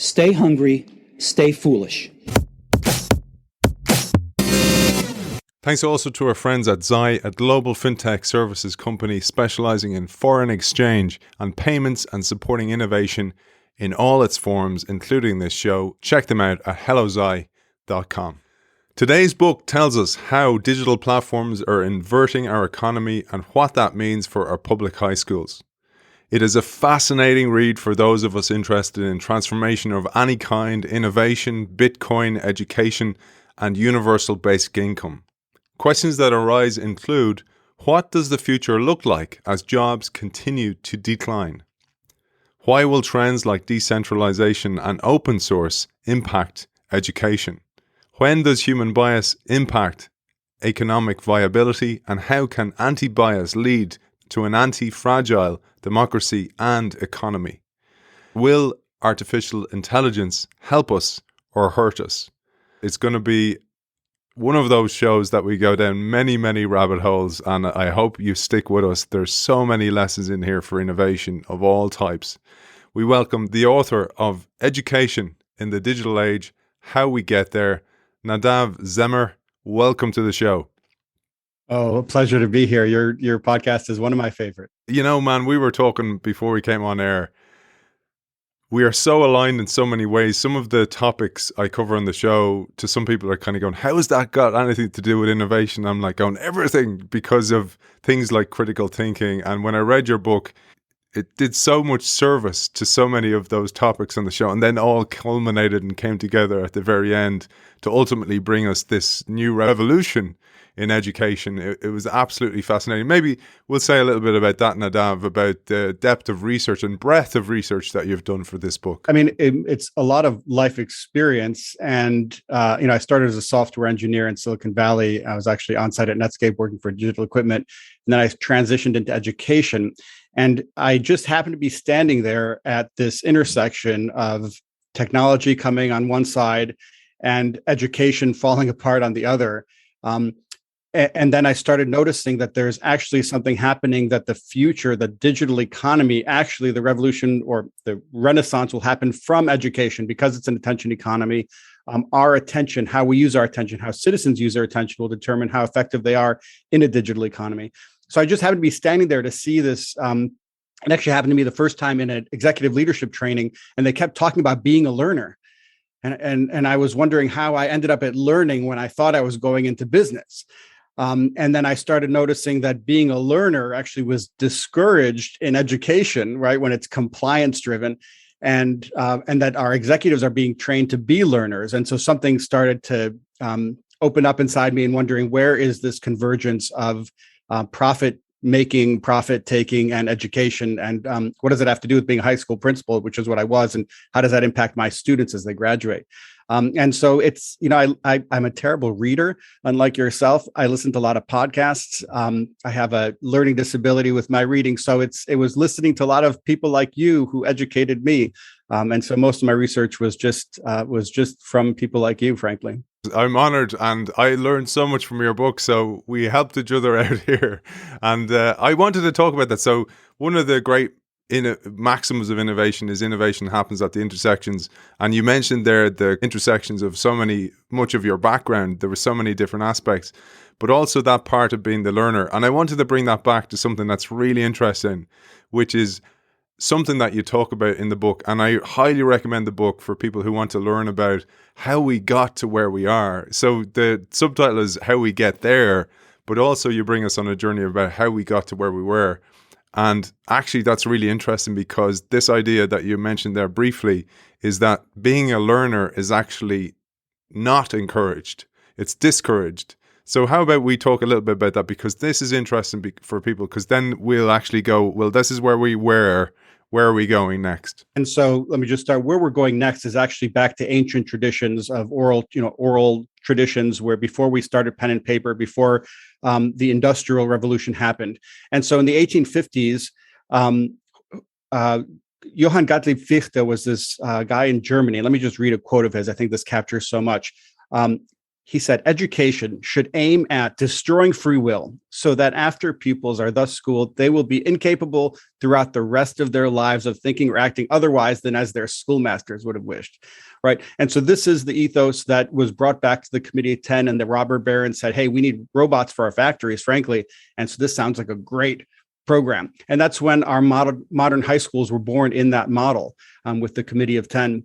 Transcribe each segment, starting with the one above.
Stay hungry, stay foolish. Thanks also to our friends at Zai, a global fintech services company specializing in foreign exchange and payments and supporting innovation in all its forms, including this show. Check them out at hellozai.com. Today's book tells us how digital platforms are inverting our economy and what that means for our public high schools. It is a fascinating read for those of us interested in transformation of any kind, innovation, Bitcoin, education, and universal basic income. Questions that arise include, what does the future look like as jobs continue to decline? Why will trends like decentralization and open source impact education? When does human bias impact economic viability, and how can anti-bias lead to an anti-fragile democracy and economy? Will artificial intelligence help us or hurt us? It's going to be one of those shows that we go down many, many rabbit holes, and I hope you stick with us. There's so many lessons in here for innovation of all types. We welcome the author of Education in the Digital Age, How We Get There, Nadav Zeimer. Welcome to the show. Oh, a pleasure to be here. Your podcast is one of my favorite. You know, man, we were talking before we came on air. We are so aligned in so many ways. Some of the topics I cover on the show, to some people are kind of going, how has that got anything to do with innovation? I'm like going, everything, because of things like critical thinking. And when I read your book, it did so much service to so many of those topics on the show, and then all culminated and came together at the very end to ultimately bring us this new revolution in education. It was absolutely fascinating. Maybe we'll say a little bit about that, Nadav, about the depth of research and breadth of research that you've done for this book. I mean, it's a lot of life experience. And, I started as a software engineer in Silicon Valley. I was actually on site at Netscape working for digital equipment. And then I transitioned into education. And I just happened to be standing there at this intersection of technology coming on one side and education falling apart on the other. And then I started noticing that there's actually something happening, that the future, the digital economy, actually the revolution or the renaissance will happen from education, because it's an attention economy. Our attention, how we use our attention, how citizens use their attention will determine how effective they are in a digital economy. So I just happened to be standing there to see this. It actually happened to me the first time in an executive leadership training, and they kept talking about being a learner. And I was wondering how I ended up at learning when I thought I was going into business. And then I started noticing that being a learner actually was discouraged in education, right? When it's compliance driven, and that our executives are being trained to be learners. And so something started to open up inside me, and wondering, where is this convergence of profit making, profit taking, and education? And what does it have to do with being a high school principal, which is what I was, and how does that impact my students as they graduate? And so it's, I'm a terrible reader, unlike yourself. I listen to a lot of podcasts. I have a learning disability with my reading. So it was listening to a lot of people like you who educated me. And so most of my research was just from people like you, frankly. I'm honored, and I learned so much from your book, so we helped each other out here. And I wanted to talk about that. So one of the great maxims of innovation is innovation happens at the intersections. And you mentioned there the intersections of much of your background. There were so many different aspects, but also that part of being the learner. And I wanted to bring that back to something that's really interesting, which is something that you talk about in the book. And I highly recommend the book for people who want to learn about how we got to where we are. So the subtitle is How We Get There, but also you bring us on a journey about how we got to where we were. And actually, that's really interesting, because this idea that you mentioned there briefly is that being a learner is actually not encouraged. It's discouraged. So how about we talk a little bit about that, because this is interesting for people, because then we'll actually go, well, this is where we were. Where are we going next? And so let me just start. Where we're going next is actually back to ancient traditions of oral traditions, where before we started pen and paper, before the Industrial Revolution happened. And so in the 1850s, Johann Gottlieb Fichte was this guy in Germany. Let me just read a quote of his. I think this captures so much. he said, education should aim at destroying free will so that after pupils are thus schooled, they will be incapable throughout the rest of their lives of thinking or acting otherwise than as their schoolmasters would have wished, right? And so this is the ethos that was brought back to the Committee of 10, and the robber baron said, hey, we need robots for our factories, frankly. And so this sounds like a great program. And that's when our modern high schools were born in that model with the Committee of 10.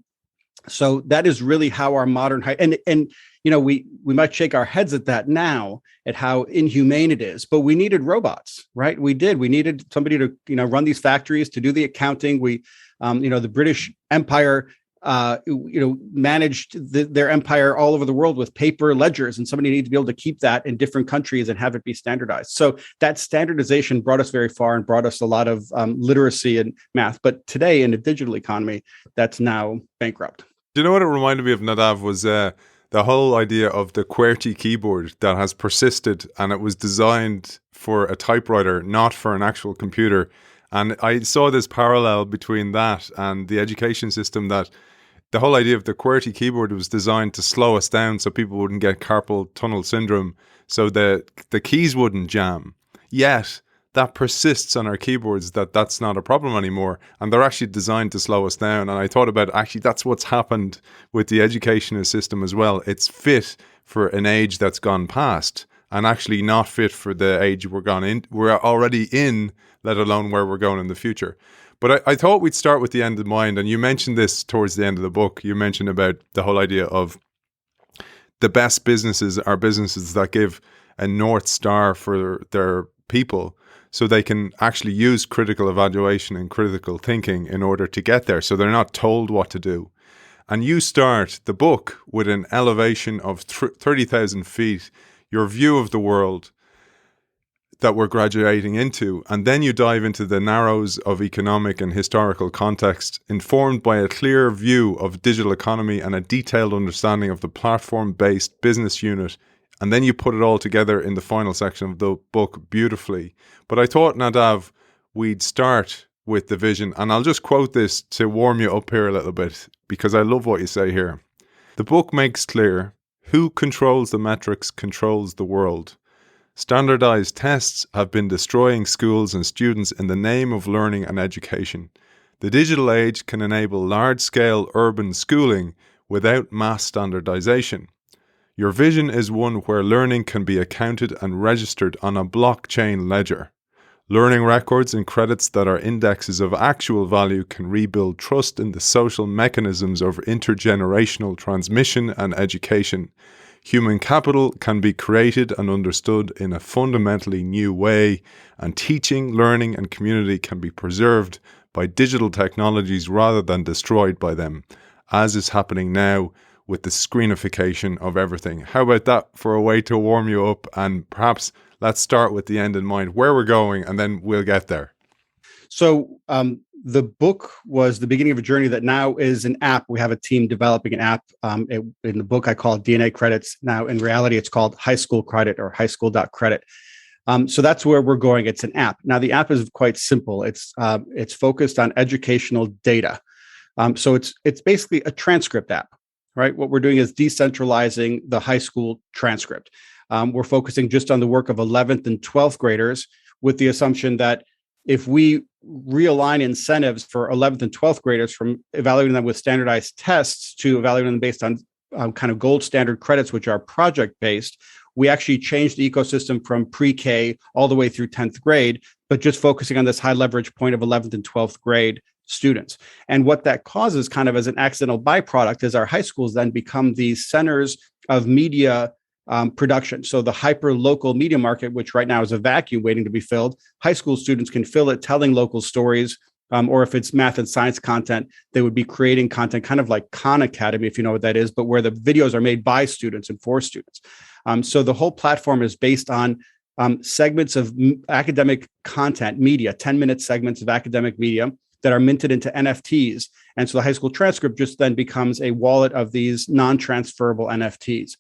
So that is really how our modern high, and we might shake our heads at that now, at how inhumane it is, but we needed robots, right? We needed somebody to run these factories, to do the accounting. The British Empire managed their empire all over the world with paper ledgers, and somebody needed to be able to keep that in different countries and have it be standardized. So that standardization brought us very far and brought us a lot of literacy and math. But today in a digital economy, that's now bankrupt. Do you know what it reminded me of, Nadav, was the whole idea of the QWERTY keyboard that has persisted, and it was designed for a typewriter, not for an actual computer. And I saw this parallel between that and the education system, that the whole idea of the QWERTY keyboard was designed to slow us down so people wouldn't get carpal tunnel syndrome, so the keys wouldn't jam. Yet that persists on our keyboards, that's not a problem anymore, and they're actually designed to slow us down. And I thought about, actually, that's what's happened with the educational system as well. It's fit for an age that's gone past, and actually not fit for the age we're already in, let alone where we're going in the future. But I thought we'd start with the end in mind, and you mentioned this towards the end of the book. You mentioned about the whole idea of the best businesses are businesses that give a North Star for their people, so they can actually use critical evaluation and critical thinking in order to get there, so they're not told what to do. And you start the book with an elevation of 30,000 feet, your view of the world that we're graduating into, and then you dive into the narrows of economic and historical context, informed by a clear view of digital economy and a detailed understanding of the platform-based business unit. And then you put it all together in the final section of the book beautifully. But I thought, Nadav, we'd start with the vision. And I'll just quote this to warm you up here a little bit, because I love what you say here. The book makes clear, who controls the metrics controls the world. Standardized tests have been destroying schools and students in the name of learning and education. The digital age can enable large-scale urban schooling without mass standardization. Your vision is one where learning can be accounted and registered on a blockchain ledger. Learning records and credits that are indexes of actual value can rebuild trust in the social mechanisms of intergenerational transmission and education. Human capital can be created and understood in a fundamentally new way, and teaching, learning, and community can be preserved by digital technologies rather than destroyed by them, as is happening now with the screenification of everything. How about that for a way to warm you up? And perhaps let's start with the end in mind, where we're going, and then we'll get there. So the book was the beginning of a journey that now is an app. We have a team developing an app. In the book, I call it DNA Credits. Now, in reality, it's called High School Credit, or highschool.credit. So that's where we're going. It's an app. Now, the app is quite simple. It's focused on educational data. So it's basically a transcript app. Right. What we're doing is decentralizing the high school transcript. We're focusing just on the work of 11th and 12th graders, with the assumption that if we realign incentives for 11th and 12th graders from evaluating them with standardized tests to evaluating them based on kind of gold standard credits, which are project-based, we actually change the ecosystem from pre-K all the way through 10th grade, but just focusing on this high leverage point of 11th and 12th grade students. And what that causes, kind of as an accidental byproduct, is our high schools then become these centers of media production. So the hyper local media market, which right now is a vacuum waiting to be filled, high school students can fill it telling local stories. Or if it's math and science content, they would be creating content kind of like Khan Academy, if you know what that is, but where the videos are made by students and for students. So the whole platform is based on segments of academic content, media, 10-minute segments of academic media that are minted into NFTs. And so the high school transcript just then becomes a wallet of these non-transferable NFTs.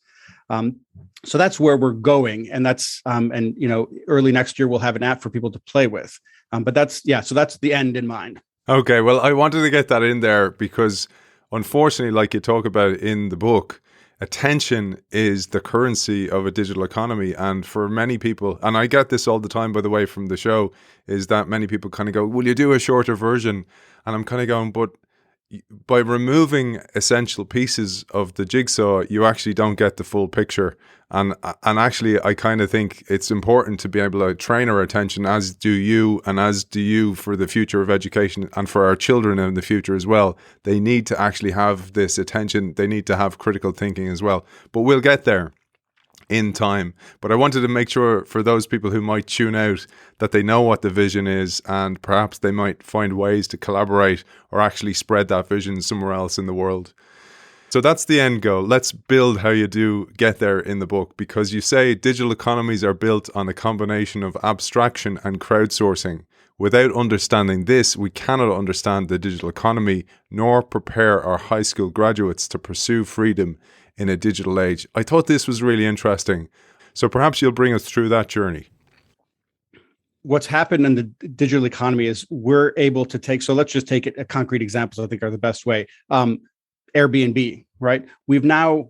So that's where we're going. And that's, early next year, we'll have an app for people to play with. So that's the end in mind. Okay, well, I wanted to get that in there because unfortunately, like you talk about in the book, attention is the currency of a digital economy. And for many people, and I get this all the time, by the way, from the show, is that many people kind of go, will you do a shorter version? And I'm kind of going, but by removing essential pieces of the jigsaw, you actually don't get the full picture. And actually, I kind of think it's important to be able to train our attention, as do you, and as do you, for the future of education and for our children in the future as well. They need to actually have this attention. They need to have critical thinking as well. But we'll get there in time. But I wanted to make sure for those people who might tune out that they know what the vision is, and perhaps they might find ways to collaborate or actually spread that vision somewhere else in the world. So that's the end goal. Let's build how you do get there in the book, because you say digital economies are built on a combination of abstraction and crowdsourcing. Without understanding this, we cannot understand the digital economy, nor prepare our high school graduates to pursue freedom in a digital age. I thought this was really interesting. So perhaps you'll bring us through that journey. What's happened in the digital economy is we're able to take, so let's just take it, concrete examples I think are the best way. Airbnb, right? We're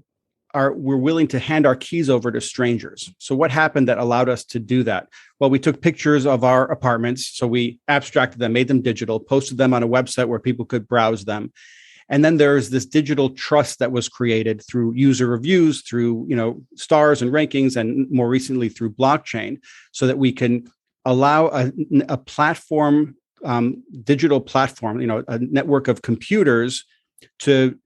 willing to hand our keys over to strangers. So what happened that allowed us to do that? Well, we took pictures of our apartments. So we abstracted them, made them digital, posted them on a website where people could browse them. And then there's this digital trust that was created through user reviews, through, stars and rankings, and more recently through blockchain, so that we can allow a platform, digital platform, a network of computers to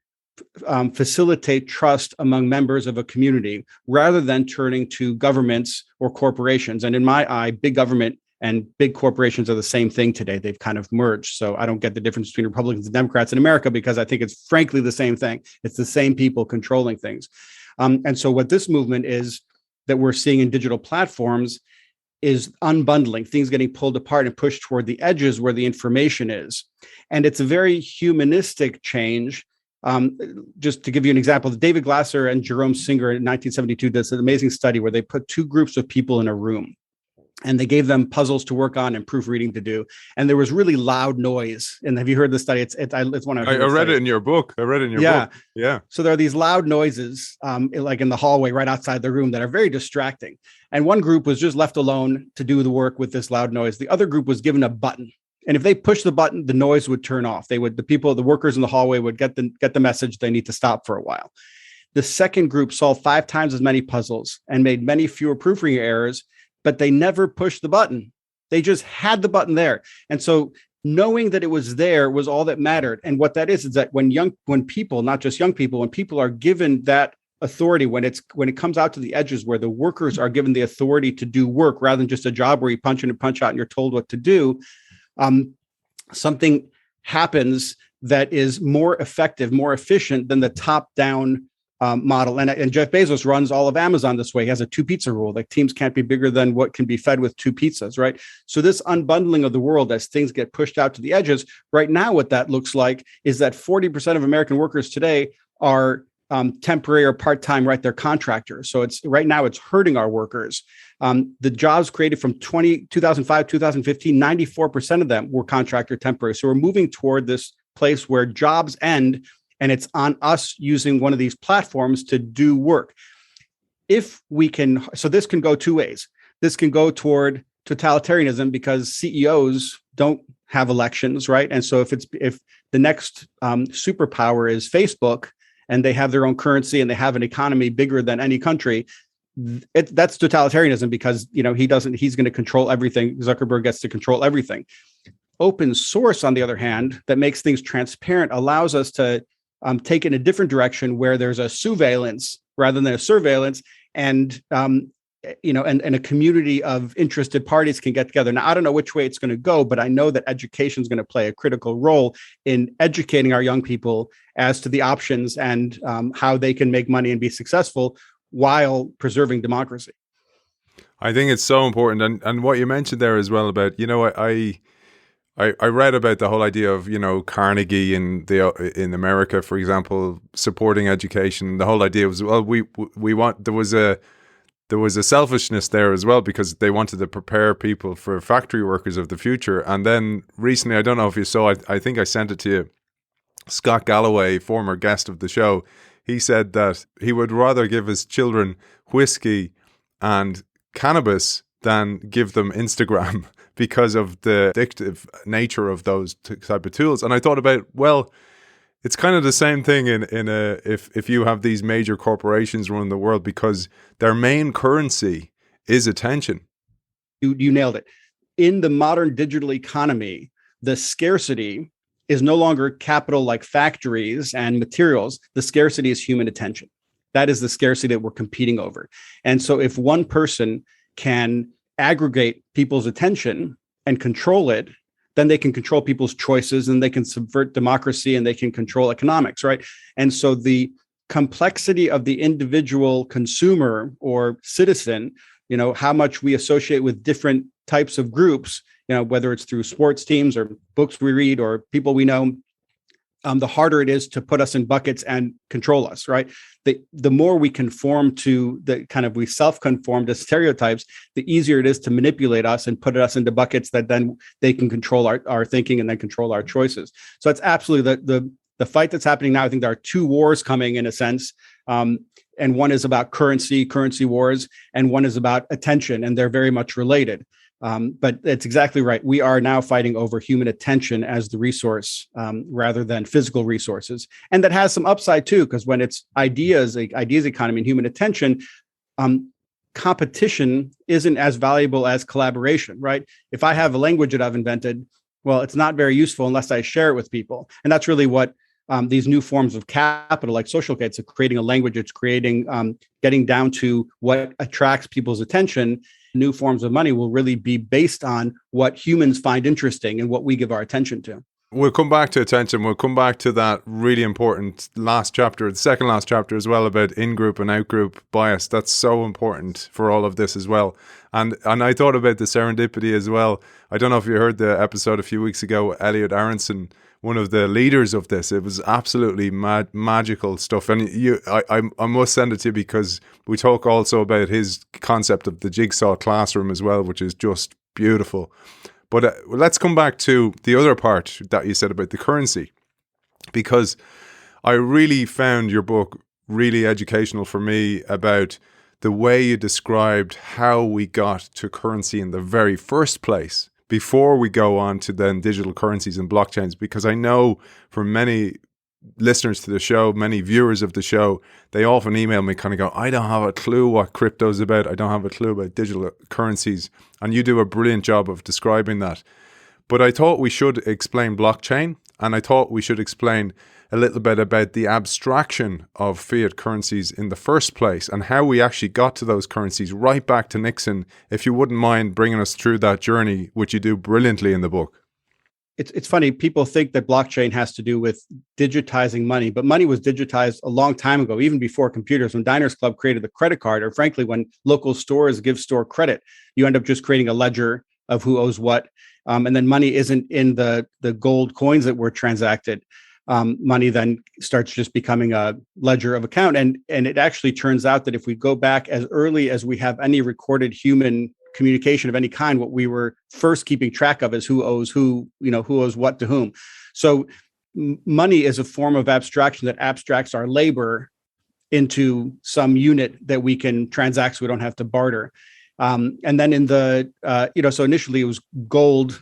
facilitate trust among members of a community, rather than turning to governments or corporations. And in my eye, big government and big corporations are the same thing today. They've kind of merged. So I don't get the difference between Republicans and Democrats in America, because I think it's frankly the same thing. It's the same people controlling things. And so what this movement is that we're seeing in digital platforms is unbundling, things getting pulled apart and pushed toward the edges where the information is. And it's a very humanistic change. Just to give you an example, David Glasser and Jerome Singer in 1972 did an amazing study where they put two groups of people in a room, and they gave them puzzles to work on and proofreading to do. And there was really loud noise. And have you heard the study? It's one of I read it in your book. Book. Yeah. So there are these loud noises, like in the hallway right outside the room, that are very distracting. And one group was just left alone to do the work with this loud noise. The other group was given a button. And if they push the button, the noise would turn off. The workers in the hallway would get the message they need to stop for a while. The second group solved 5 times as many puzzles and made many fewer proofreading errors, but they never pushed the button. They just had the button there. And so knowing that it was there was all that mattered. And what that is that when people, not just young people, when people are given that authority, when it comes out to the edges where the workers are given the authority to do work rather than just a job where you punch in and punch out and you're told what to do, something happens that is more effective, more efficient than the top-down model. And Jeff Bezos runs all of Amazon this way. He has a 2-pizza rule. Like, teams can't be bigger than what can be fed with 2 pizzas, right? So this unbundling of the world as things get pushed out to the edges, right now what that looks like is that 40% of American workers today are temporary or part-time, right? They're contractors. So right now it's hurting our workers. The jobs created from 2005, 2015, 94% of them were contractor temporary. So we're moving toward this place where jobs end, and it's on us using one of these platforms to do work. If we can, so this can go 2 ways. This can go toward totalitarianism because CEOs don't have elections, right? And so if the next superpower is Facebook, and they have their own currency and they have an economy bigger than any country, that's totalitarianism, because he's going to control everything. Zuckerberg gets to control everything. Open source, on the other hand, that makes things transparent, allows us to take in a different direction where there's a surveillance rather than a surveillance, and a community of interested parties can get together. Now, I don't know which way it's going to go, but I know that education is going to play a critical role in educating our young people as to the options and how they can make money and be successful while preserving democracy. I think it's so important. And what you mentioned there as well about, I read about the whole idea of, Carnegie in America, for example, supporting education. The whole idea was, well, there was a selfishness there as well, because they wanted to prepare people for factory workers of the future. And then recently, I don't know if you saw, I think I sent it to you, Scott Galloway, former guest of the show, he said that he would rather give his children whiskey and cannabis than give them Instagram because of the addictive nature of those type of tools. And I thought about, well, it's kind of the same thing if you have these major corporations run the world, because their main currency is attention. You nailed it. In the modern digital economy, the scarcity is no longer capital like factories and materials. The scarcity is human attention. That is the scarcity that we're competing over. And so if one person can aggregate people's attention and control it, then they can control people's choices, and they can subvert democracy, and they can control economics, right? And so the complexity of the individual consumer or citizen, how much we associate with different types of groups, whether it's through sports teams or books we read or people we know, the harder it is to put us in buckets and control us, right? The more we conform to we self-conform to stereotypes, the easier it is to manipulate us and put us into buckets that then they can control our thinking and then control our choices. So it's absolutely the fight that's happening now. I think there are two wars coming in a sense. And one is about currency wars, and one is about attention, and they're very much related. But it's exactly right. We are now fighting over human attention as the resource rather than physical resources. And that has some upside too, because when it's ideas economy and human attention, competition isn't as valuable as collaboration, right? If I have a language that I've invented, well, it's not very useful unless I share it with people. And that's really what these new forms of capital, like social capital, it's creating a language, it's creating, getting down to what attracts people's attention. New forms of money will really be based on what humans find interesting and what we give our attention to. We'll come back to attention. We'll come back to that really important last chapter, the second last chapter as well, about in-group and out-group bias. That's so important for all of this as well. And I thought about the serendipity as well. I don't know if you heard the episode a few weeks ago, Elliot Aronson, one of the leaders of this. It was absolutely magical stuff. And I must send it to you, because we talk also about his concept of the jigsaw classroom as well, which is just beautiful. But let's come back to the other part that you said about the currency, because I really found your book really educational for me about the way you described how we got to currency in the very first place, before we go on to then digital currencies and blockchains. Because I know for many listeners to the show, many viewers of the show, they often email me kind of go, I don't have a clue what crypto's about. I don't have a clue about digital currencies. And you do a brilliant job of describing that. But I thought we should explain blockchain, and I thought we should explain a little bit about the abstraction of fiat currencies in the first place, and how we actually got to those currencies right back to Nixon. If you wouldn't mind bringing us through that journey, which you do brilliantly in the book. It's funny, people think that blockchain has to do with digitizing money, but money was digitized a long time ago, even before computers. When Diners Club created the credit card, or frankly, when local stores give store credit, you end up just creating a ledger of who owes what. And then money isn't in the gold coins that were transacted. Money then starts just becoming a ledger of account. And it actually turns out that if we go back as early as we have any recorded human communication of any kind, what we were first keeping track of is who owes who, who owes what to whom. So money is a form of abstraction that abstracts our labor into some unit that we can transact, so we don't have to barter. And then in the, so initially it was gold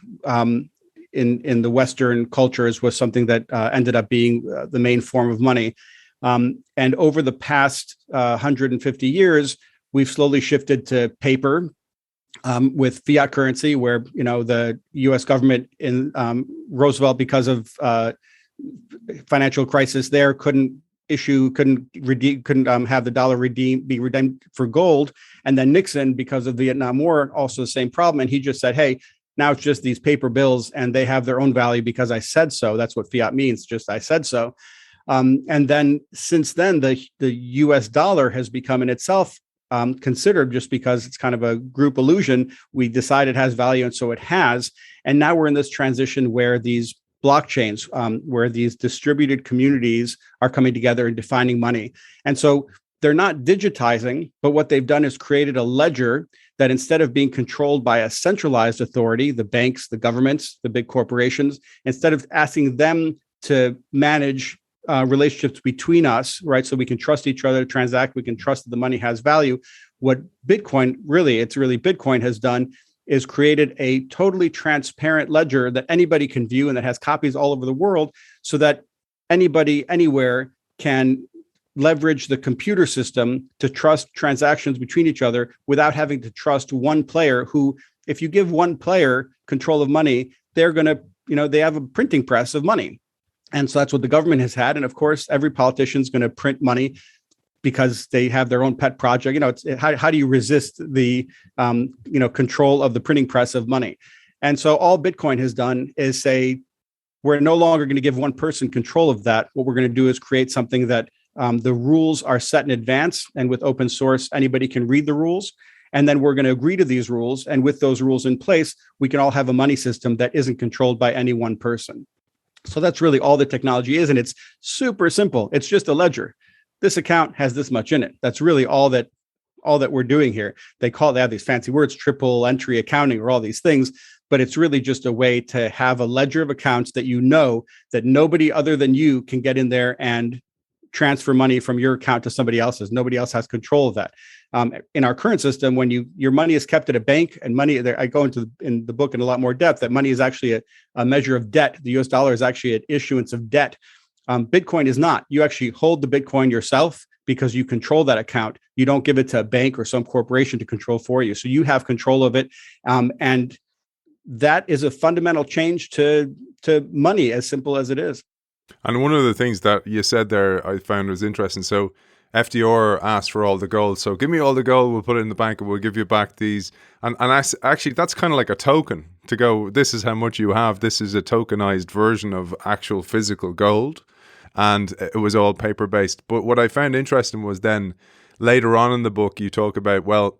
in the Western cultures was something that ended up being the main form of money. And over the past 150 years, we've slowly shifted to paper with fiat currency, where, the U.S. government in Roosevelt, because of financial crisis there, couldn't have the dollar be redeemed for gold. And then Nixon, because of the Vietnam War, also the same problem. And he just said, hey, now it's just these paper bills and they have their own value because I said so. That's what fiat means, just I said so. And then since then, the US dollar has become in itself considered, just because it's kind of a group illusion. We decide it has value, and so it has. And now we're in this transition where these blockchains, where these distributed communities are coming together and defining money. And so they're not digitizing, but what they've done is created a ledger that, instead of being controlled by a centralized authority, the banks, the governments, the big corporations, instead of asking them to manage relationships between us, right? So we can trust each other to transact. We can trust that the money has value. What Bitcoin has done is created a totally transparent ledger that anybody can view and that has copies all over the world, so that anybody anywhere can leverage the computer system to trust transactions between each other without having to trust one player who, if you give one player control of money, they're going to, they have a printing press of money. And so that's what the government has had. And of course, every politician is going to print money because they have their own pet project. How do you resist the, control of the printing press of money? And so all Bitcoin has done is say, we're no longer going to give one person control of that. What we're going to do is create something that the rules are set in advance. And with open source, anybody can read the rules. And then we're going to agree to these rules. And with those rules in place, we can all have a money system that isn't controlled by any one person. So that's really all the technology is. And it's super simple. It's just a ledger. This account has this much in it. That's really all that we're doing here. They have these fancy words, triple entry accounting or all these things, but it's really just a way to have a ledger of accounts that that nobody other than you can get in there and transfer money from your account to somebody else's. Nobody else has control of that. In our current system, when your money is kept at a bank, and money there, I go in the book in a lot more depth, that money is actually a measure of debt. The US dollar is actually an issuance of debt. Bitcoin is not. You actually hold the Bitcoin yourself because you control that account. You don't give it to a bank or some corporation to control for you. So you have control of it. And that is a fundamental change to money, as simple as it is. And one of the things that you said there I found was interesting. So FDR asked for all the gold. So give me all the gold, we'll put it in the bank and we'll give you back these. And actually, that's kind of like a token to go, this is how much you have. This is a tokenized version of actual physical gold. And it was all paper-based. But what I found interesting was then later on in the book, you talk about, well,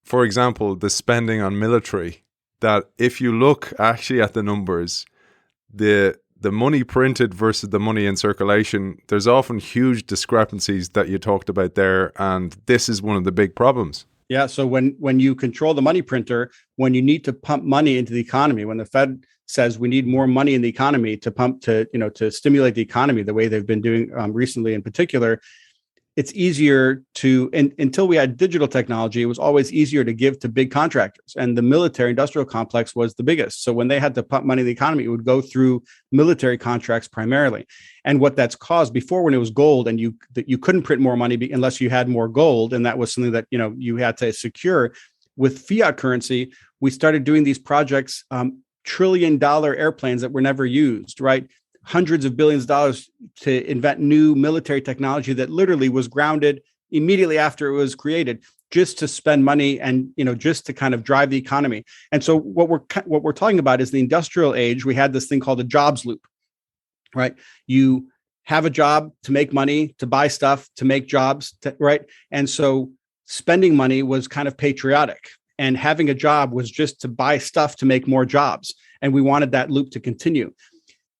for example, the spending on military, that if you look actually at the numbers, the money printed versus the money in circulation, there's often huge discrepancies that you talked about there. And this is one of the big problems. Yeah. So when you control the money printer, when you need to pump money into the economy, when the Fed says we need more money in the economy to stimulate the economy the way they've been doing recently in particular, it's easier until we had digital technology, it was always easier to give to big contractors. And the military industrial complex was the biggest. So when they had to pump money in the economy, it would go through military contracts primarily. And what that's caused before, when it was gold and you couldn't print more money unless you had more gold. And that was something that, you had to secure. With fiat currency, we started doing these projects, $1 trillion airplanes that were never used, right? Hundreds of billions of dollars to invent new military technology that literally was grounded immediately after it was created, just to spend money and just to kind of drive the economy. And so what we're talking about is the industrial age. We had this thing called a jobs loop, right? You have a job to make money, to buy stuff, to make jobs, right? And so spending money was kind of patriotic, and having a job was just to buy stuff to make more jobs. And we wanted that loop to continue.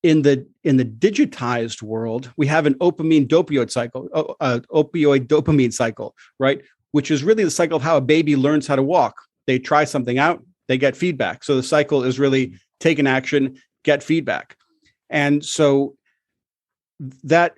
In the digitized world, we have an opioid dopamine cycle, right? Which is really the cycle of how a baby learns how to walk. They try something out, they get feedback. So the cycle is really take an action, get feedback. And so that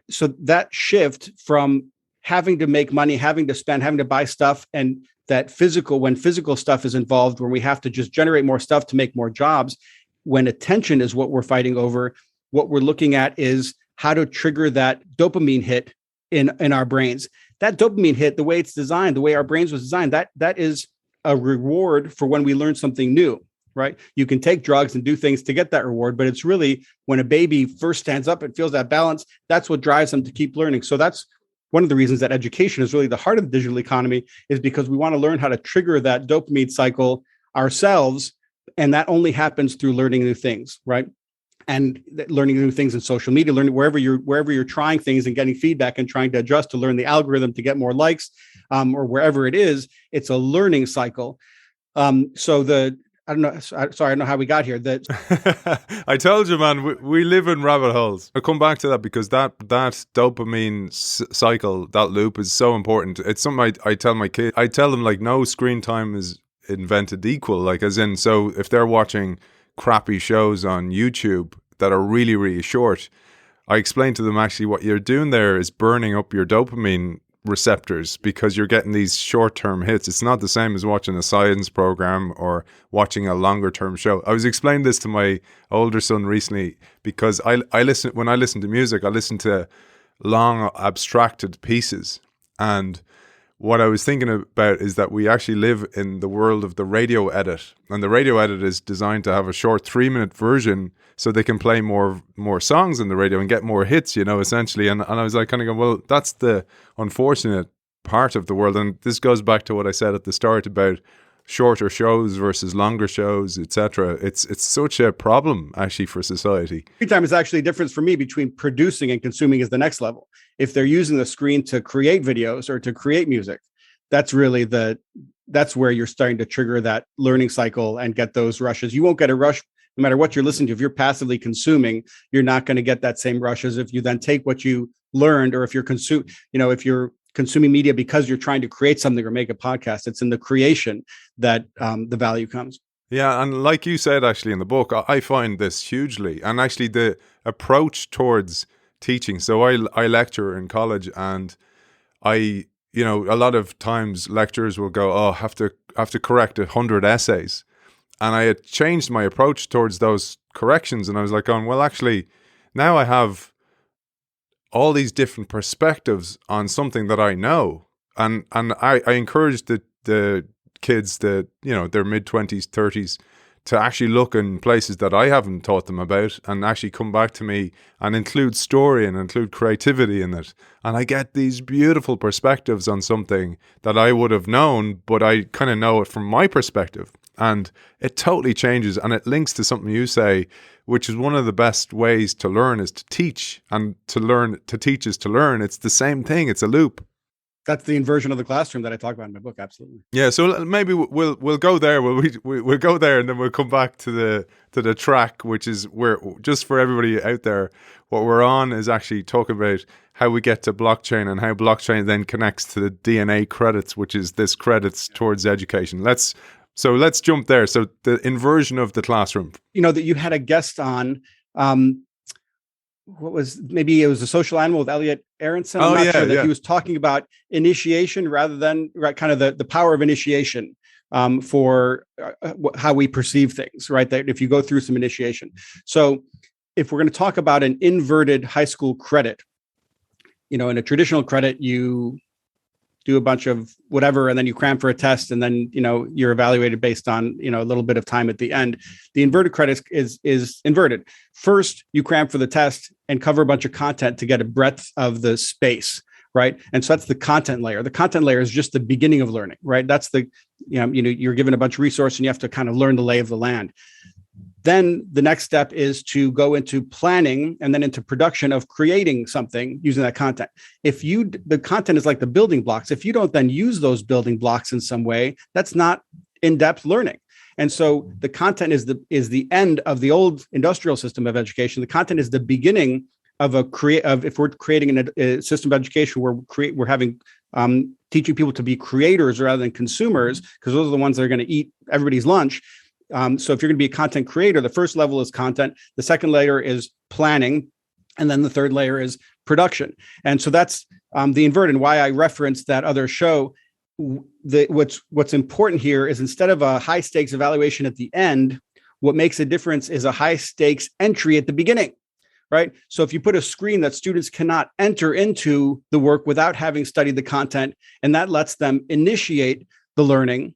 shift from having to make money, having to spend, having to buy stuff, and that when physical stuff is involved, where we have to just generate more stuff to make more jobs, when attention is what we're fighting over, what we're looking at is how to trigger that dopamine hit in our brains. That dopamine hit, the way it's designed, the way our brains was designed, that is a reward for when we learn something new, right? You can take drugs and do things to get that reward, but it's really when a baby first stands up and feels that balance, that's what drives them to keep learning. So that's one of the reasons that education is really the heart of the digital economy, is because we want to learn how to trigger that dopamine cycle ourselves. And that only happens through learning new things, right? And learning new things in social media, learning wherever you're trying things and getting feedback and trying to adjust to learn the algorithm to get more likes, or wherever it is, it's a learning cycle. I don't know how we got here. I told you, man, we live in rabbit holes. I'll come back to that because that dopamine cycle, that loop is so important. It's something I tell my kids. I tell them, like, no screen time is invented equal. Like, as in, so if they're watching crappy shows on YouTube that are really, really short, I explained to them, actually what you're doing there is burning up your dopamine receptors because you're getting these short-term hits. It's not the same as watching a science program or watching a longer-term show. I was explaining this to my older son recently because I listen, when I listen to music, I listen to long abstracted pieces. And what I was thinking about is that we actually live in the world of the radio edit, and the radio edit is designed to have a short 3-minute version so they can play more songs in the radio and get more hits, essentially. And I was like kind of going, well, that's the unfortunate part of the world. And this goes back to what I said at the start about shorter shows versus longer shows, etc. It's such a problem actually for society. Screen time is actually a difference for me between producing and consuming is the next level. If they're using the screen to create videos or to create music, that's really that's where you're starting to trigger that learning cycle and get those rushes. You won't get a rush no matter what you're listening to. If you're passively consuming, you're not going to get that same rush as if you then take what you learned, or if you're if you're consuming media because you're trying to create something or make a podcast. It's in the creation that the value comes. Yeah, and like you said, actually, in the book, I find this hugely. And actually the approach towards teaching. So I lecture in college, and a lot of times lecturers will go, oh, have to correct 100 essays. And I had changed my approach towards those corrections. And I was like, well, actually, now I have all these different perspectives on something that I know. And I encourage the kids that, their mid-20s, 30s, to actually look in places that I haven't taught them about and actually come back to me and include story and include creativity in it. And I get these beautiful perspectives on something that I would have known, but I kind of know it from my perspective. And it totally changes, and it links to something you say, which is one of the best ways to learn is to teach, and to teach is to learn. It's the same thing. It's a loop. That's the inversion of the classroom that I talk about in my book. Absolutely. Yeah. So maybe we'll go there. We'll go there, and then we'll come back to the track, which is where, just for everybody out there, what we're on is actually talking about how we get to blockchain and how blockchain then connects to the DNA credits, which is this credits towards education. Let's jump there. So the inversion of the classroom. That you had a guest on. Maybe it was a social animal with Elliot Aronson. I'm not sure that he was talking about initiation rather than kind of the power of initiation for how we perceive things, right? That if you go through some initiation. So if we're going to talk about an inverted high school credit, in a traditional credit, you do a bunch of whatever, and then you cram for a test, and then, you're evaluated based on, a little bit of time at the end. The inverted credit is inverted. First, you cram for the test and cover a bunch of content to get a breadth of the space, right? And so that's the content layer. The content layer is just the beginning of learning, right? That's you're given a bunch of resources and you have to kind of learn the lay of the land. Then the next step is to go into planning and then into production of creating something using that content. The content is like the building blocks. If you don't then use those building blocks in some way, that's not in-depth learning. And so the content is the end of the old industrial system of education. The content is the beginning of if we're creating a system of education where we're having teaching people to be creators rather than consumers, because those are the ones that are going to eat everybody's lunch. So if you're going to be a content creator, the first level is content. The second layer is planning. And then the third layer is production. And so that's the invert. And why I referenced that other show. What's important here is, instead of a high stakes evaluation at the end, what makes a difference is a high stakes entry at the beginning, right? So if you put a screen that students cannot enter into the work without having studied the content, and that lets them initiate the learning,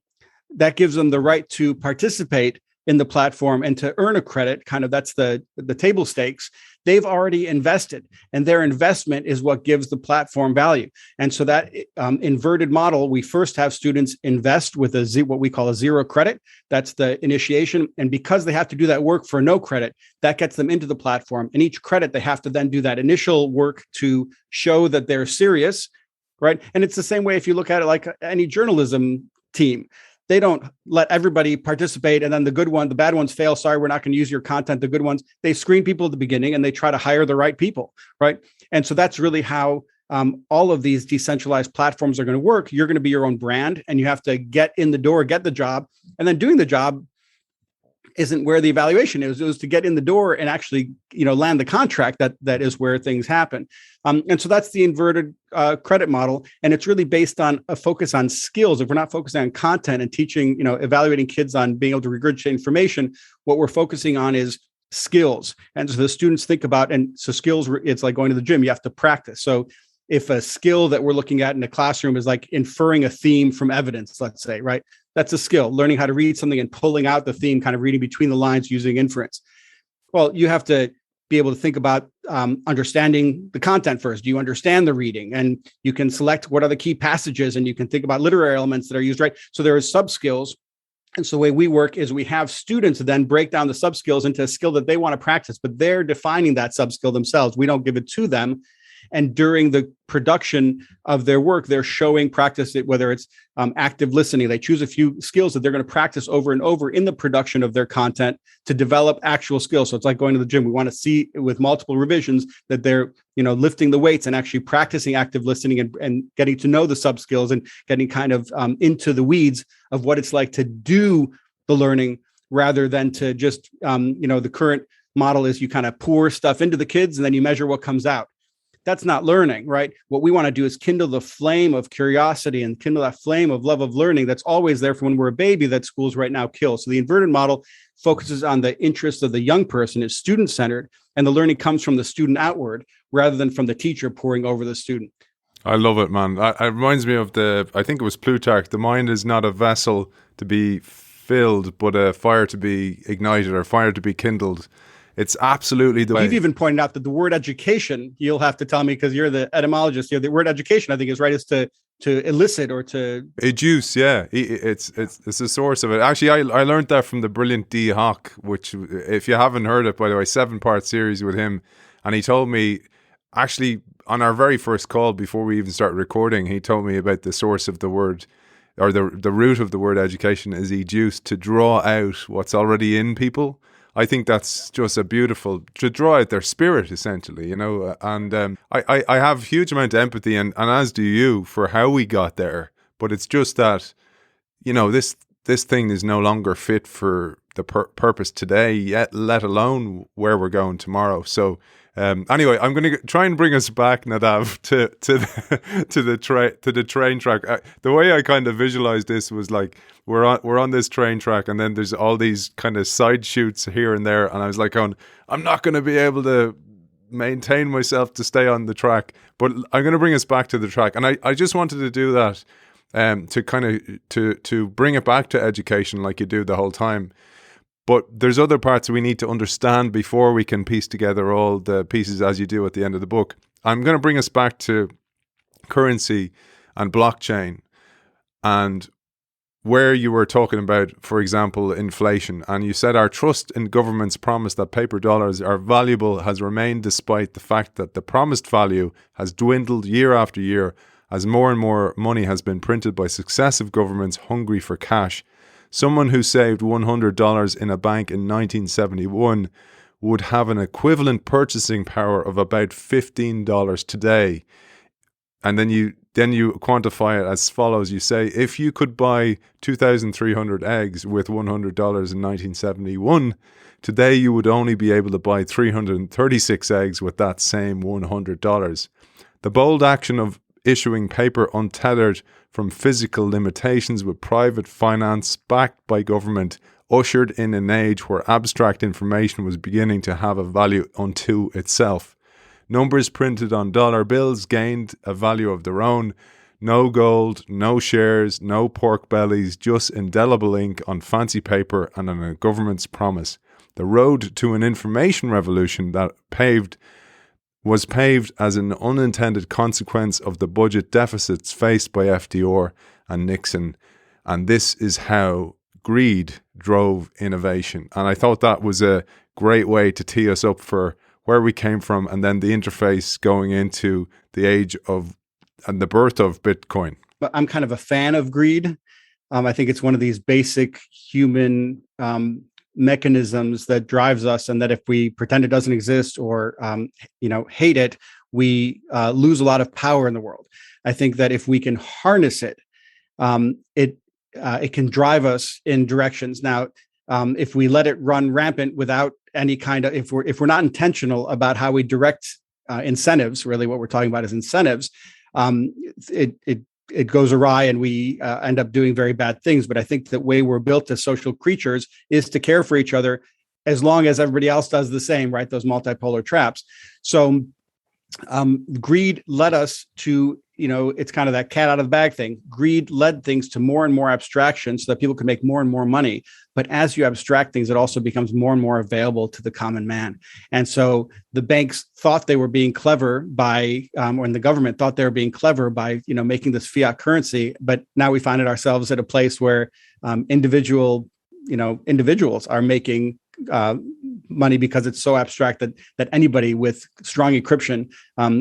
that gives them the right to participate in the platform and to earn a credit. Kind of, that's the table stakes. They've already invested, and their investment is what gives the platform value. And so that inverted model, we first have students invest with what we call a zero credit. That's the initiation. And because they have to do that work for no credit, that gets them into the platform. And each credit, they have to then do that initial work to show that they're serious, right? And it's the same way if you look at it like any journalism team. They don't let everybody participate, and then the bad ones fail. Sorry, we're not going to use your content. The good ones, they screen people at the beginning and they try to hire the right people, right? And so that's really how all of these decentralized platforms are going to work. You're going to be your own brand, and you have to get in the door, get the job, and then doing the job isn't where the evaluation is. It was to get in the door and actually, land the contract. That is where things happen. And so that's the inverted credit model. And it's really based on a focus on skills. If we're not focusing on content and teaching, evaluating kids on being able to regurgitate information, what we're focusing on is skills. And so the students think about, and so skills, it's like going to the gym, you have to practice. So if a skill that we're looking at in a classroom is like inferring a theme from evidence, let's say, right? That's a skill, learning how to read something and pulling out the theme, kind of reading between the lines using inference. Well, you have to be able to think about understanding the content first. Do you understand the reading? And you can select what are the key passages, and you can think about literary elements that are used, right? So there are sub-skills. And so the way we work is we have students then break down the sub-skills into a skill that they want to practice, but they're defining that sub-skill themselves. We don't give it to them. And during the production of their work, they're showing practice, whether it's active listening. They choose a few skills that they're going to practice over and over in the production of their content to develop actual skills. So it's like going to the gym. We want to see with multiple revisions that they're, lifting the weights and actually practicing active listening and getting to know the sub skills and getting kind of into the weeds of what it's like to do the learning rather than to just, the current model is you kind of pour stuff into the kids and then you measure what comes out. That's not learning, right? What we want to do is kindle the flame of curiosity and kindle that flame of love of learning that's always there from when we're a baby that schools right now kill. So the inverted model focuses on the interests of the young person, is student-centered, and the learning comes from the student outward rather than from the teacher pouring over the student. I love it, man. It reminds me of I think it was Plutarch, the mind is not a vessel to be filled, but a fire to be ignited or fire to be kindled. It's absolutely the way. You've even pointed out that the word education, you'll have to tell me because you're the etymologist here, the word education, I think is right, is to elicit or to... Educe, yeah. It's a source of it. Actually, I learned that from the brilliant D. Hock, which, if you haven't heard it, by the way, 7-part series with him. And he told me, actually, on our very first call before we even started recording, he told me about the source of the word, or the root of the word education is educe, to draw out what's already in people. I think that's just a beautiful, to draw out their spirit, essentially, and I have huge amount of empathy, and as do you, for how we got there. But it's just that, this thing is no longer fit for the purpose today, yet let alone where we're going tomorrow. So anyway, I'm going to try and bring us back, Nadav, to the train track. The way I kind of visualized this was like we're on this train track, and then there's all these kind of side shoots here and there, and I was like, I'm not going to be able to maintain myself to stay on the track, but I'm going to bring us back to the track, and I just wanted to do that to kind of to bring it back to education like you do the whole time. But there's other parts we need to understand before we can piece together all the pieces as you do at the end of the book. I'm going to bring us back to currency and blockchain and where you were talking about, for example, inflation. And you said our trust in government's promise that paper dollars are valuable has remained despite the fact that the promised value has dwindled year after year as more and more money has been printed by successive governments hungry for cash. Someone who saved $100 in a bank in 1971 would have an equivalent purchasing power of about $15 today. And then you quantify it as follows. You say, if you could buy 2,300 eggs with $100 in 1971, today you would only be able to buy 336 eggs with that same $100. The bold action of issuing paper untethered from physical limitations with private finance backed by government ushered in an age where abstract information was beginning to have a value unto itself. Numbers printed on dollar bills gained a value of their own. No gold, no shares, no pork bellies, just indelible ink on fancy paper and on a government's promise. The road to an information revolution that was paved as an unintended consequence of the budget deficits faced by FDR and Nixon. And this is how greed drove innovation. And I thought that was a great way to tee us up for where we came from and then the interface going into the age of and the birth of Bitcoin. I'm kind of a fan of greed. I think it's one of these basic human mechanisms that drives us, and that if we pretend it doesn't exist or hate it, we lose a lot of power in the world. I think that if we can harness it, it can drive us in directions. Now, if we let it run rampant without any kind of, if we're not intentional about how we direct incentives, really what we're talking about is incentives, it goes awry and we end up doing very bad things. But I think the way we're built as social creatures is to care for each other as long as everybody else does the same, right? Those multipolar traps. So greed led us to, it's kind of that cat out of the bag thing. Greed led things to more and more abstraction so that people can make more and more money. But as you abstract things, it also becomes more and more available to the common man. And so the banks thought they were being clever by, or the government thought they were being clever by, making this fiat currency. But now we find ourselves at a place where individuals are making money because it's so abstract that anybody with strong encryption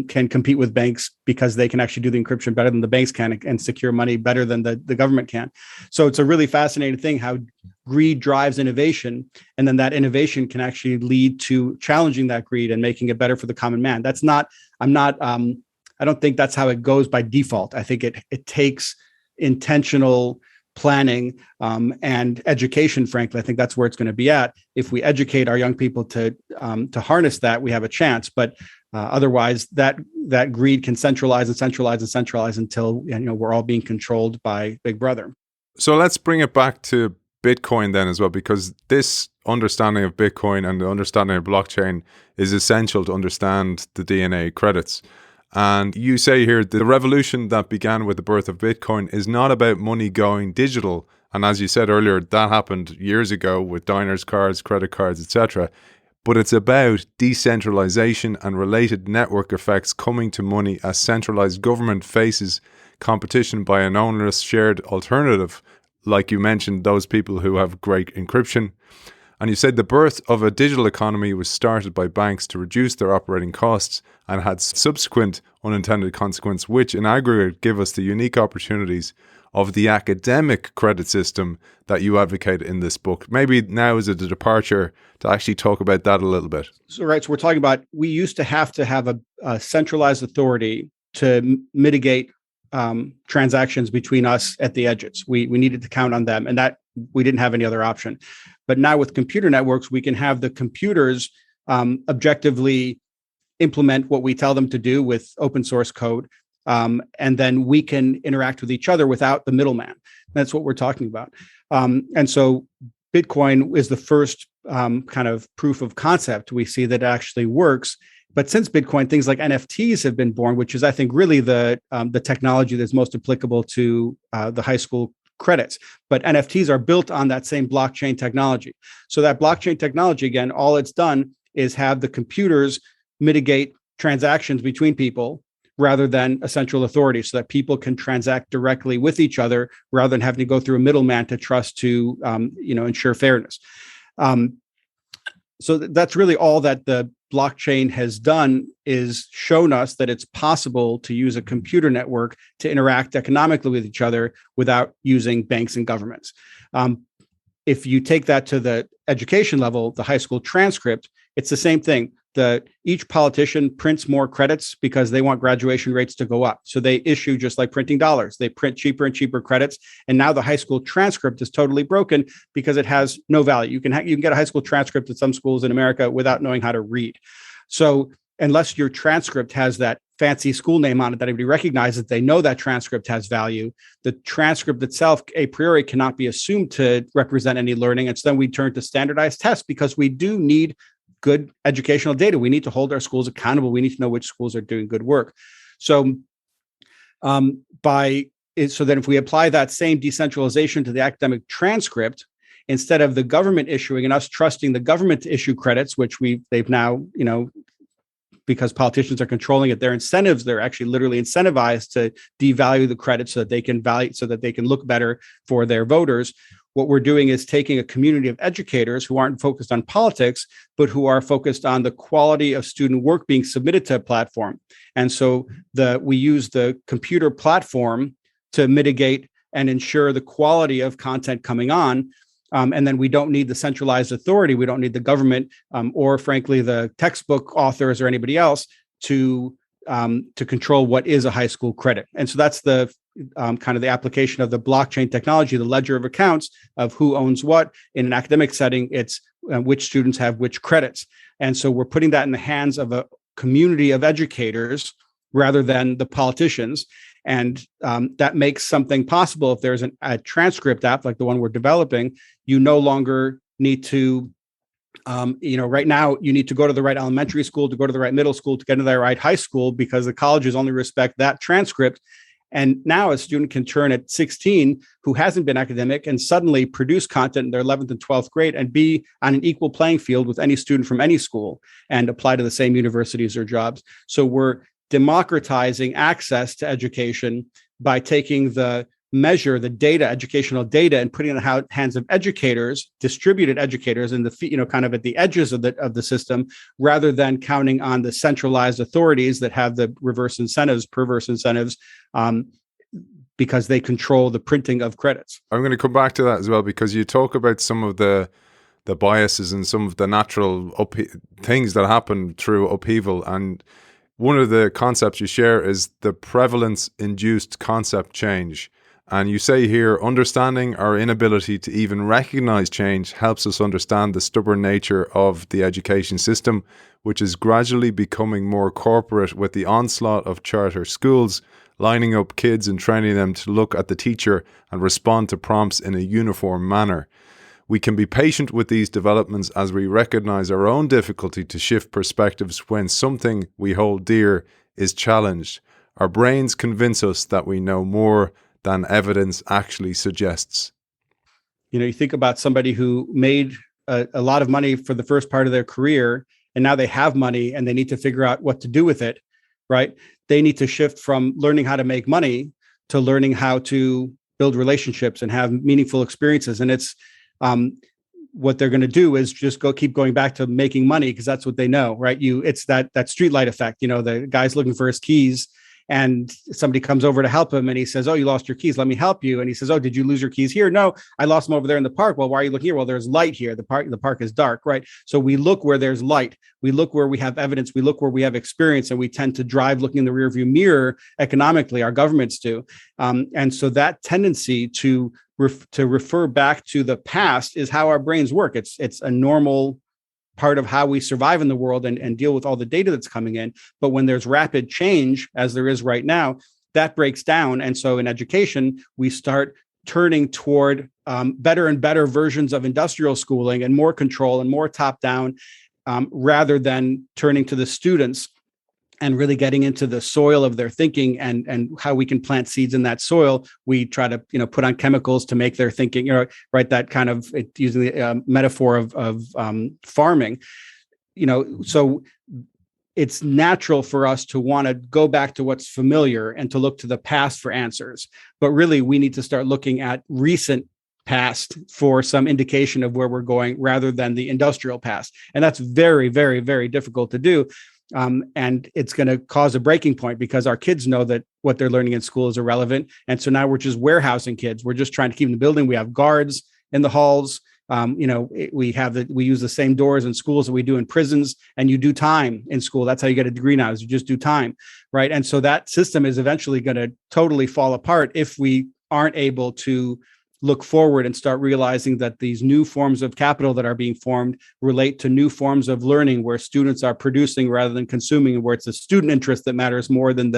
can compete with banks because they can actually do the encryption better than the banks can and secure money better than the government can. So it's a really fascinating thing how greed drives innovation, and then that innovation can actually lead to challenging that greed and making it better for the common man. I don't think that's how it goes by default. I think it takes intentional planning and education. Frankly, I think that's where it's going to be at. If we educate our young people to harness that, we have a chance. But otherwise, that greed can centralize until we're all being controlled by Big Brother. So let's bring it back to Bitcoin then as well, because this understanding of Bitcoin and the understanding of blockchain is essential to understand the DNA credits. And you say here, the revolution that began with the birth of Bitcoin is not about money going digital. And as you said earlier, that happened years ago with diners' cards, credit cards, etc. But it's about decentralization and related network effects coming to money as centralized government faces competition by an onerous shared alternative, like you mentioned, those people who have great encryption. And you said the birth of a digital economy was started by banks to reduce their operating costs and had subsequent unintended consequences, which in aggregate give us the unique opportunities of the academic credit system that you advocate in this book. Maybe now is a departure to actually talk about that a little bit. So we're talking about, we used to have a centralized authority to mitigate transactions between us at the edges. We needed to count on them, and that we didn't have any other option. But now with computer networks, we can have the computers objectively implement what we tell them to do with open source code. And then we can interact with each other without the middleman. That's what we're talking about. And so Bitcoin is the first kind of proof of concept we see that actually works. But since Bitcoin, things like NFTs have been born, which is, I think, really the technology that's most applicable to the high school credits. But NFTs are built on that same blockchain technology. So that blockchain technology, again, all it's done is have the computers mitigate transactions between people rather than a central authority, so that people can transact directly with each other rather than having to go through a middleman to trust to ensure fairness. So that's really all that the blockchain has done, is shown us that it's possible to use a computer network to interact economically with each other without using banks and governments. If you take that to the education level, the high school transcript, it's the same thing. Each politician prints more credits because they want graduation rates to go up. So they issue, just like printing dollars, they print cheaper and cheaper credits. And now the high school transcript is totally broken because it has no value. You can get a high school transcript at some schools in America without knowing how to read. So unless your transcript has that fancy school name on it that everybody recognizes, they know that transcript has value. The transcript itself a priori cannot be assumed to represent any learning. And so then we turn to standardized tests, because we do need good educational data. We need to hold our schools accountable. We need to know which schools are doing good work. So then if we apply that same decentralization to the academic transcript, instead of the government issuing and us trusting the government to issue credits, which they've now, because politicians are controlling it, their incentives, they're actually literally incentivized to devalue the credit so that they can look better for their voters. What we're doing is taking a community of educators who aren't focused on politics, but who are focused on the quality of student work being submitted to a platform. And so we use the computer platform to mitigate and ensure the quality of content coming on. And then we don't need the centralized authority. We don't need the government or, frankly, the textbook authors or anybody else to control what is a high school credit. And so that's the kind of the application of the blockchain technology, the ledger of accounts of who owns what. In an academic setting, it's which students have which credits. And so we're putting that in the hands of a community of educators rather than the politicians. And that makes something possible. If there's a transcript app like the one we're developing, you no longer need to, right now you need to go to the right elementary school, to go to the right middle school, to get into the right high school, because the colleges only respect that transcript. And now a student can turn at 16 who hasn't been academic and suddenly produce content in their 11th and 12th grade and be on an equal playing field with any student from any school and apply to the same universities or jobs. So we're democratizing access to education by taking the data, educational data, and putting it in the hands of educators, distributed educators in the, kind of at the edges of the system, rather than counting on the centralized authorities that have the perverse incentives, because they control the printing of credits. I'm going to come back to that as well, because you talk about some of the biases and some of the natural things that happen through upheaval. And one of the concepts you share is the prevalence-induced concept change. And you say here, understanding our inability to even recognize change helps us understand the stubborn nature of the education system, which is gradually becoming more corporate with the onslaught of charter schools, lining up kids and training them to look at the teacher and respond to prompts in a uniform manner. We can be patient with these developments as we recognize our own difficulty to shift perspectives when something we hold dear is challenged. Our brains convince us that we know more than evidence actually suggests. You think about somebody who made a lot of money for the first part of their career, and now they have money and they need to figure out what to do with it, right? They need to shift from learning how to make money to learning how to build relationships and have meaningful experiences. And it's what they're going to do is just keep going back to making money because that's what they know, right? It's that streetlight effect. The guy's looking for his keys, and somebody comes over to help him and he says, "Oh, you lost your keys. Let me help you." And he says, "Oh, did you lose your keys here?" "No, I lost them over there in the park." "Well, why are you looking here?" "Well, there's light here. The park is dark," right? So we look where there's light. We look where we have evidence. We look where we have experience, and we tend to drive looking in the rearview mirror economically. Our governments do. And so that tendency to refer back to the past is how our brains work. It's a normal part of how we survive in the world and deal with all the data that's coming in. But when there's rapid change, as there is right now, that breaks down. And so in education, we start turning toward better and better versions of industrial schooling and more control and more top down, rather than turning to the students and really getting into the soil of their thinking and how we can plant seeds in that soil. We try to, put on chemicals to make their thinking, right? That kind of using the metaphor of farming, so it's natural for us to want to go back to what's familiar and to look to the past for answers. But really, we need to start looking at recent past for some indication of where we're going rather than the industrial past. And that's very, very, very difficult to do. And it's going to cause a breaking point because our kids know that what they're learning in school is irrelevant. And so now we're just warehousing kids. We're just trying to keep them in the building. We have guards in the halls. We use the same doors in schools that we do in prisons, and you do time in school. That's how you get a degree now, is you just do time, right? And so that system is eventually going to totally fall apart if we aren't able to look forward and start realizing that these new forms of capital that are being formed relate to new forms of learning where students are producing rather than consuming, and where it's the student interest that matters more than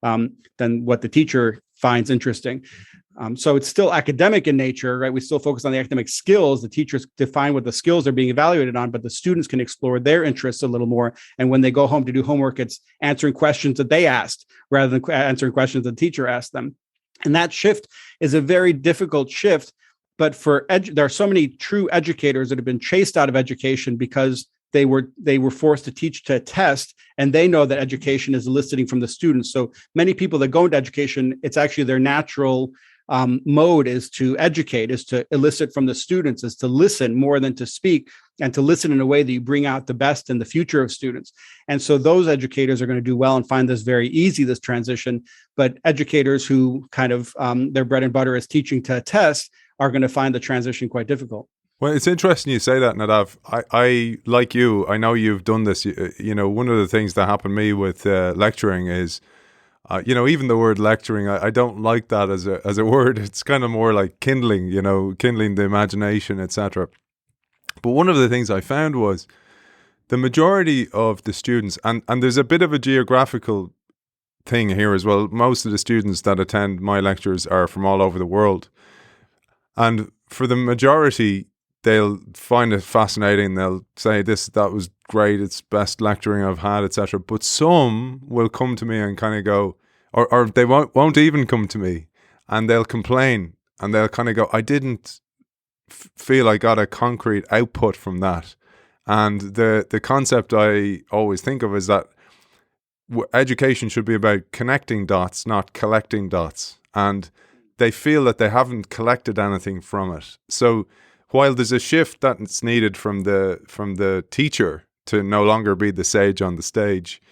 what the teacher finds interesting. So it's still academic in nature, right? We still focus on the academic skills. The teachers define what the skills are being evaluated on, but the students can explore their interests a little more. And when they go home to do homework, it's answering questions that they asked rather than answering questions the teacher asked them. And that shift is a very difficult shift. But there are so many true educators that have been chased out of education because they were forced to teach to a test, and they know that education is eliciting from the students. So many people that go into education, it's actually their natural mode is to educate, is to elicit from the students, is to listen more than to speak, and to listen in a way that you bring out the best in the future of students. And so those educators are going to do well and find this very easy, this transition. But educators who kind of their bread and butter is teaching to a test are going to find the transition quite difficult. Well, it's interesting you say that, Nadav. I like you, I know you've done this. One of the things that happened to me with lecturing is Even the word lecturing, I don't like that as a word. It's kind of more like kindling, kindling the imagination, etc. But one of the things I found was the majority of the students, and there's a bit of a geographical thing here as well. Most of the students that attend my lectures are from all over the world. And for the majority, they'll find it fascinating. They'll say that was great. It's best lecturing I've had, etc. But some will come to me and kind of go, or they won't even come to me, and they'll complain and they'll kind of go, I didn't feel I got a concrete output from that. And the concept I always think of is that education should be about connecting dots, not collecting dots. And they feel that they haven't collected anything from it. So while there's a shift that's needed from the teacher to no longer be the sage on the stage,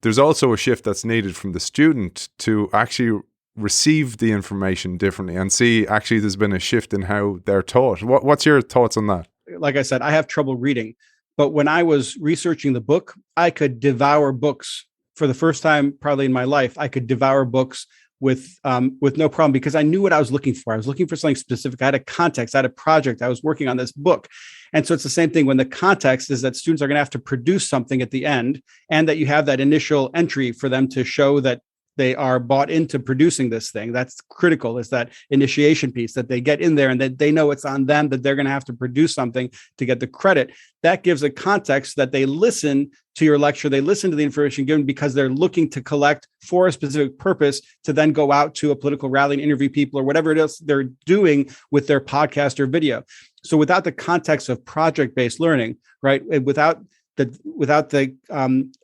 there's also a shift that's needed from the student to actually receive the information differently and see actually there's been a shift in how they're taught. What's your thoughts on that? Like I said, I have trouble reading, but when I was researching the book, I could devour books for the first time probably in my life. I could devour books with no problem because I knew what I was looking for. I was looking for something specific. I had a context. I had a project. I was working on this book. And so it's the same thing when the context is that students are going to have to produce something at the end, and that you have that initial entry for them to show that they are bought into producing this thing. That's critical, is that initiation piece, that they get in there and that they know it's on them, that they're going to have to produce something to get the credit. That gives a context that they listen to your lecture, they listen to the information given because they're looking to collect for a specific purpose to then go out to a political rally and interview people or whatever it is they're doing with their podcast or video. So without the context of project-based learning, right, without the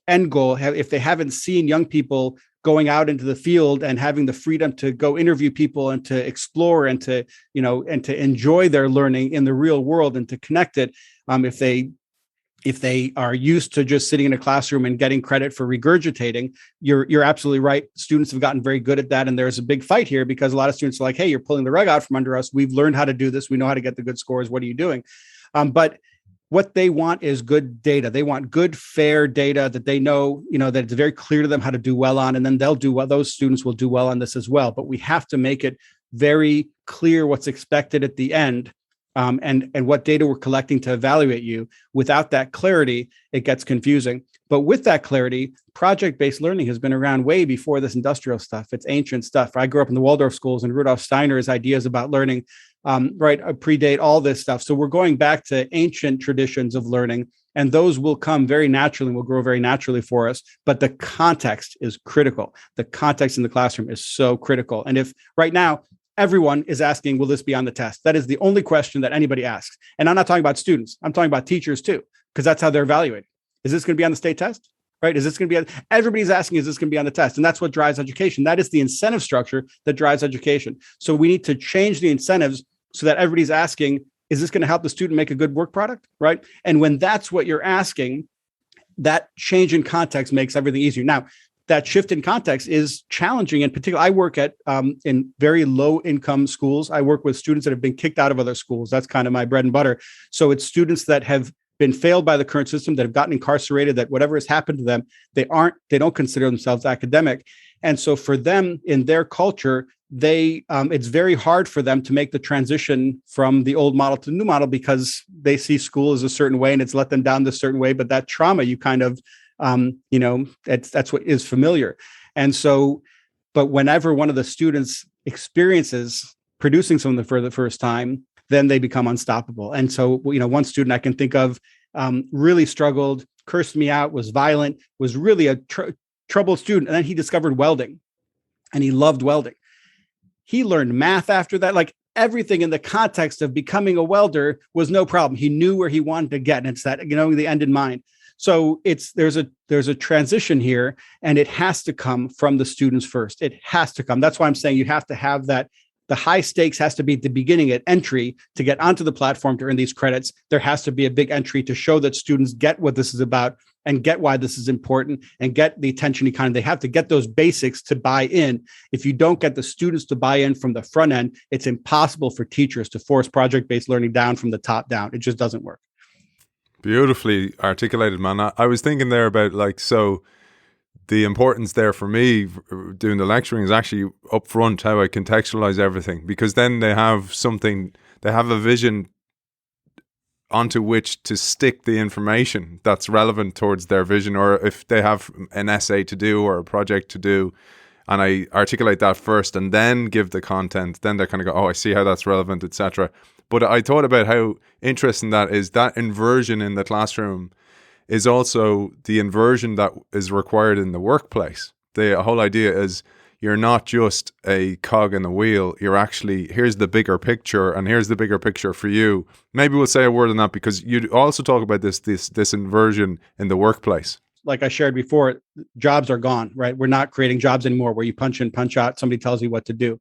end goal, if they haven't seen young people going out into the field and having the freedom to go interview people and to explore and to, and to enjoy their learning in the real world and to connect it. If they are used to just sitting in a classroom and getting credit for regurgitating, you're absolutely right. Students have gotten very good at that. And there's a big fight here because a lot of students are like, hey, you're pulling the rug out from under us. We've learned how to do this. We know how to get the good scores. What are you doing? But what they want is good data. They want good, fair data that they know, that it's very clear to them how to do well on, and then they'll do well. Those students will do well on this as well. But we have to make it very clear what's expected at the end, and what data we're collecting to evaluate you. Without that clarity, it gets confusing. But with that clarity, project-based learning has been around way before this industrial stuff. It's ancient stuff. I grew up in the Waldorf schools, and Rudolf Steiner's ideas about learning predate all this stuff. So we're going back to ancient traditions of learning, and those will come very naturally and will grow very naturally for us. But the context is critical. The context in the classroom is so critical. And if right now everyone is asking, will this be on the test? That is the only question that anybody asks. And I'm not talking about students. I'm talking about teachers too, because that's how they're evaluated. Is this going to be on the state test? Right? Is this going to be, everybody's asking, is this going to be on the test? And that's what drives education. That is the incentive structure that drives education. So we need to change the incentives so that everybody's asking, is this going to help the student make a good work product? Right? And when that's what you're asking, that change in context makes everything easier. Now, that shift in context is challenging. In particular, I work at in very low income schools. I work with students that have been kicked out of other schools. That's kind of my bread and butter. So it's students that have been failed by the current system, that have gotten incarcerated, that whatever has happened to them, they don't consider themselves academic. And so for them, in their culture, it's very hard for them to make the transition from the old model to the new model because they see school as a certain way and it's let them down this certain way. But that trauma, you kind of, that's what is familiar. And so, but whenever one of the students experiences producing something for the first time, then they become unstoppable. And so, one student I can think of really struggled, cursed me out, was violent, was really a troubled student. And then he discovered welding and he loved welding. He learned math after that. Like everything in the context of becoming a welder was no problem. He knew where he wanted to get. And it's that, the end in mind. So there's a transition here, and it has to come from the students first. It has to come. That's why I'm saying you have to have that. The high stakes has to be at the beginning at entry to get onto the platform to earn these credits. There has to be a big entry to show that students get what this is about and get why this is important and get the attention economy. They have to get those basics to buy in. If you don't get the students to buy in from the front end, it's impossible for teachers to force project-based learning down from the top down. It just doesn't work. Beautifully articulated, man. I was thinking there about so the importance there for me doing the lecturing is actually upfront how I contextualize everything, because then they have a vision onto which to stick the information that's relevant towards their vision, or if they have an essay to do or a project to do, and I articulate that first and then give the content, then they kind of go, oh, I see how that's relevant, etc. But I thought about how interesting that is. That inversion in the classroom is also the inversion that is required in the workplace. The whole idea is you're not just a cog in the wheel. You're actually, here's the bigger picture, and here's the bigger picture for you. Maybe we'll say a word on that, because you also talk about this inversion in the workplace. Like I shared before, jobs are gone, right? We're not creating jobs anymore where you punch in, punch out, somebody tells you what to do.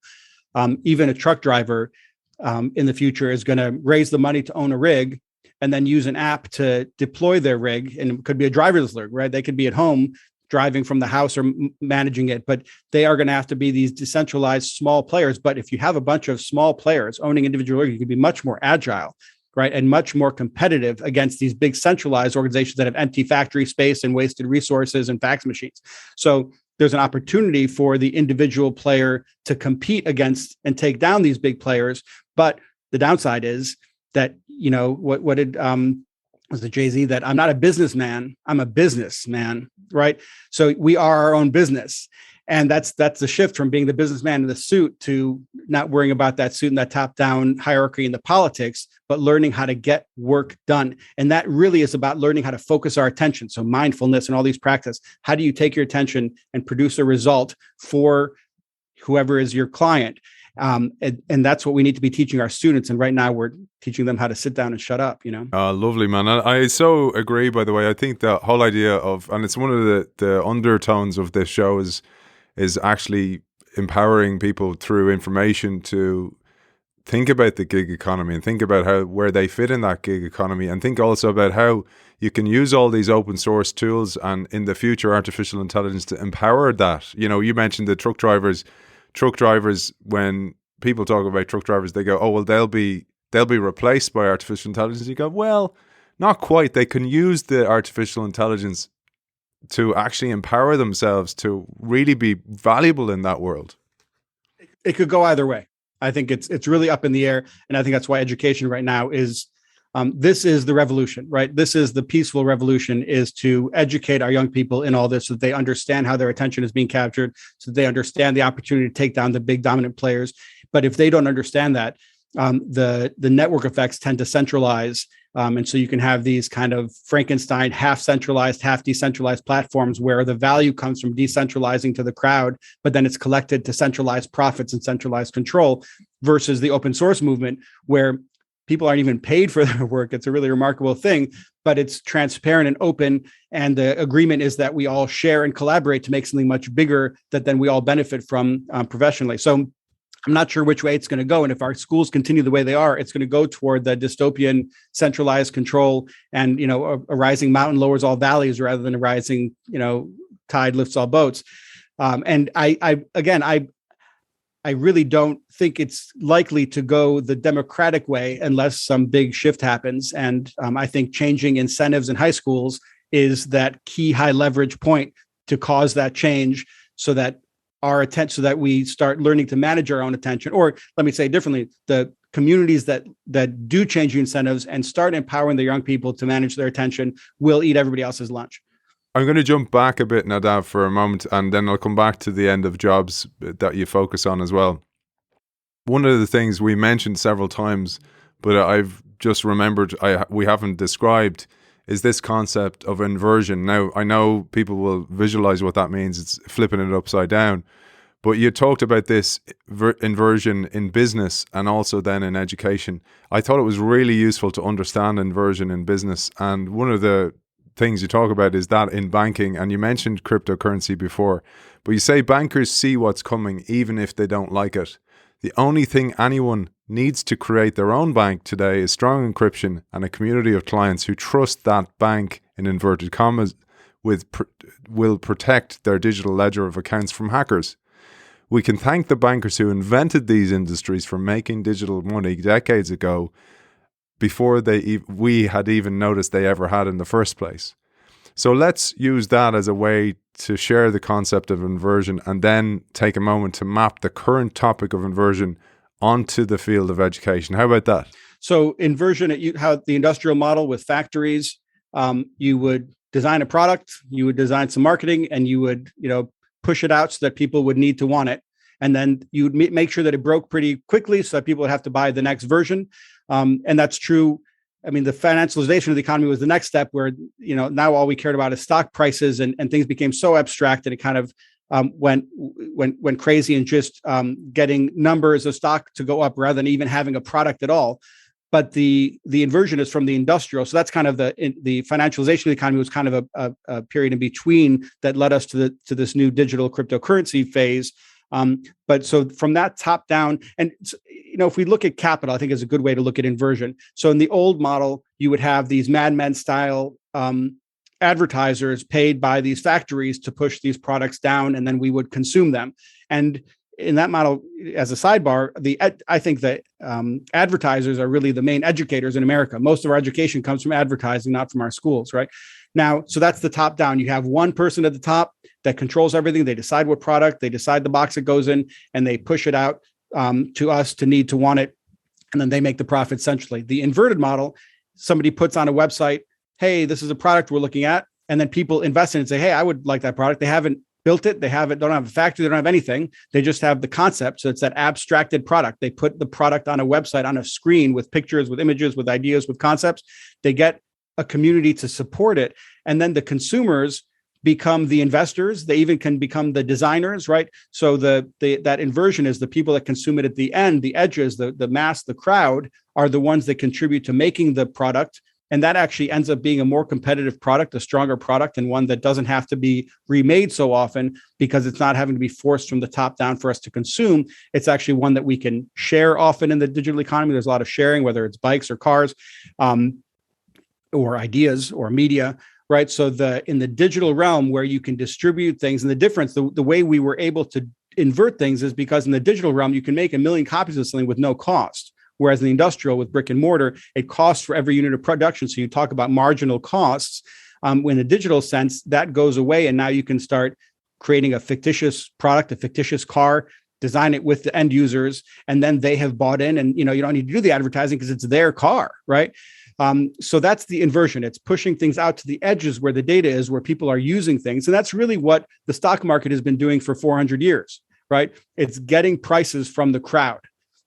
Even a truck driver in the future is going to raise the money to own a rig and then use an app to deploy their rig. And it could be a driverless rig, right? They could be at home driving from the house or managing it, but they are going to have to be these decentralized small players. But if you have a bunch of small players owning individual rigs, you can be much more agile, right? And much more competitive against these big centralized organizations that have empty factory space and wasted resources and fax machines. So there's an opportunity for the individual player to compete against and take down these big players. But the downside is that, what did was the Jay-Z, that I'm not a businessman, I'm a businessman, right? So we are our own business. And that's the shift from being the businessman in the suit to not worrying about that suit and that top-down hierarchy in the politics, but learning how to get work done. And that really is about learning how to focus our attention. So mindfulness and all these practices. How do you take your attention and produce a result for whoever is your client? And that's what we need to be teaching our students. And right now we're teaching them how to sit down and shut up, Lovely, man. I so agree, by the way. I think the whole idea of, and it's one of the undertones of this show is actually empowering people through information to think about the gig economy and think about where they fit in that gig economy, and think also about how you can use all these open source tools and in the future artificial intelligence to empower that. You mentioned the truck drivers. When people talk about truck drivers, they go, oh, well, they'll be replaced by artificial intelligence. You go, well, not quite. They can use the artificial intelligence to actually empower themselves to really be valuable in that world. It could go either way. I think it's really up in the air. And I think that's why education right now is, this is the revolution, right? This is the peaceful revolution, is to educate our young people in all this so that they understand how their attention is being captured, so that they understand the opportunity to take down the big dominant players. But if they don't understand that, the network effects tend to centralize. And so you can have these kind of Frankenstein, half centralized, half decentralized platforms where the value comes from decentralizing to the crowd, but then it's collected to centralized profits and centralized control, versus the open source movement where people aren't even paid for their work. It's a really remarkable thing, but it's transparent and open. And the agreement is that we all share and collaborate to make something much bigger that then we all benefit from professionally. So I'm not sure which way it's going to go. And if our schools continue the way they are, it's going to go toward the dystopian centralized control, and, a rising mountain lowers all valleys rather than a rising, tide lifts all boats. And I really don't think it's likely to go the democratic way unless some big shift happens. And I think changing incentives in high schools is that key high leverage point to cause that change, so that so that we start learning to manage our own attention. Or let me say differently, the communities that do change incentives and start empowering the young people to manage their attention will eat everybody else's lunch. I'm going to jump back a bit, Nadav, for a moment, and then I'll come back to the end of jobs that you focus on as well. One of the things we mentioned several times, but I've just remembered we haven't described, is this concept of inversion. Now, I know people will visualize what that means. It's flipping it upside down. But you talked about this inversion in business and also then in education. I thought it was really useful to understand inversion in business. And one of the things you talk about is that in banking, and you mentioned cryptocurrency before, but you say bankers see what's coming even if they don't like it. The only thing anyone needs to create their own bank today is strong encryption and a community of clients who trust that bank, in inverted commas, will protect their digital ledger of accounts from hackers. We can thank the bankers who invented these industries for making digital money decades ago, before we had even noticed they ever had in the first place. So let's use that as a way to share the concept of inversion and then take a moment to map the current topic of inversion onto the field of education. How about that? So inversion, how the industrial model with factories, you would design a product, you would design some marketing, and you would, push it out so that people would need to want it. And then you would make sure that it broke pretty quickly so that people would have to buy the next version. And that's true. I mean, the financialization of the economy was the next step where, now all we cared about is stock prices and things became so abstract that it kind of went crazy and just getting numbers of stock to go up rather than even having a product at all. But the inversion is from the industrial. So that's kind of the financialization of the economy was kind of a period in between that led us to this new digital cryptocurrency phase. But so from that top down, and if we look at capital, I think is a good way to look at inversion. So in the old model, you would have these Mad Men style advertisers paid by these factories to push these products down, and then we would consume them. And in that model, as a sidebar, I think that advertisers are really the main educators in America. Most of our education comes from advertising, not from our schools, right? Now, so that's the top down. You have one person at the top that controls everything. They decide what product, they decide the box it goes in, and they push it out to us to need to want it. And then they make the profit centrally. The inverted model, somebody puts on a website, hey, this is a product we're looking at. And then people invest in it and say, hey, I would like that product. They haven't built it. Don't have a factory. They don't have anything. They just have the concept. So it's that abstracted product. They put the product on a website, on a screen with pictures, with images, with ideas, with concepts. They get a community to support it. And then the consumers become the investors. They even can become the designers, right? So that inversion is the people that consume it at the end, the edges, the mass, the crowd are the ones that contribute to making the product. And that actually ends up being a more competitive product, a stronger product, and one that doesn't have to be remade so often because it's not having to be forced from the top down for us to consume. It's actually one that we can share often in the digital economy. There's a lot of sharing, whether it's bikes or cars, or ideas or media, right? So in the digital realm where you can distribute things, and the difference, the way we were able to invert things is because in the digital realm, you can make 1 million copies of something with no cost. Whereas in the industrial with brick and mortar, it costs for every unit of production. So you talk about marginal costs. In the digital sense, that goes away. And now you can start creating a fictitious product, a fictitious car, design it with the end users, and then they have bought in and you don't need to do the advertising because it's their car, right? So that's the inversion. It's pushing things out to the edges where the data is, where people are using things. And that's really what the stock market has been doing for 400 years, right? It's getting prices from the crowd.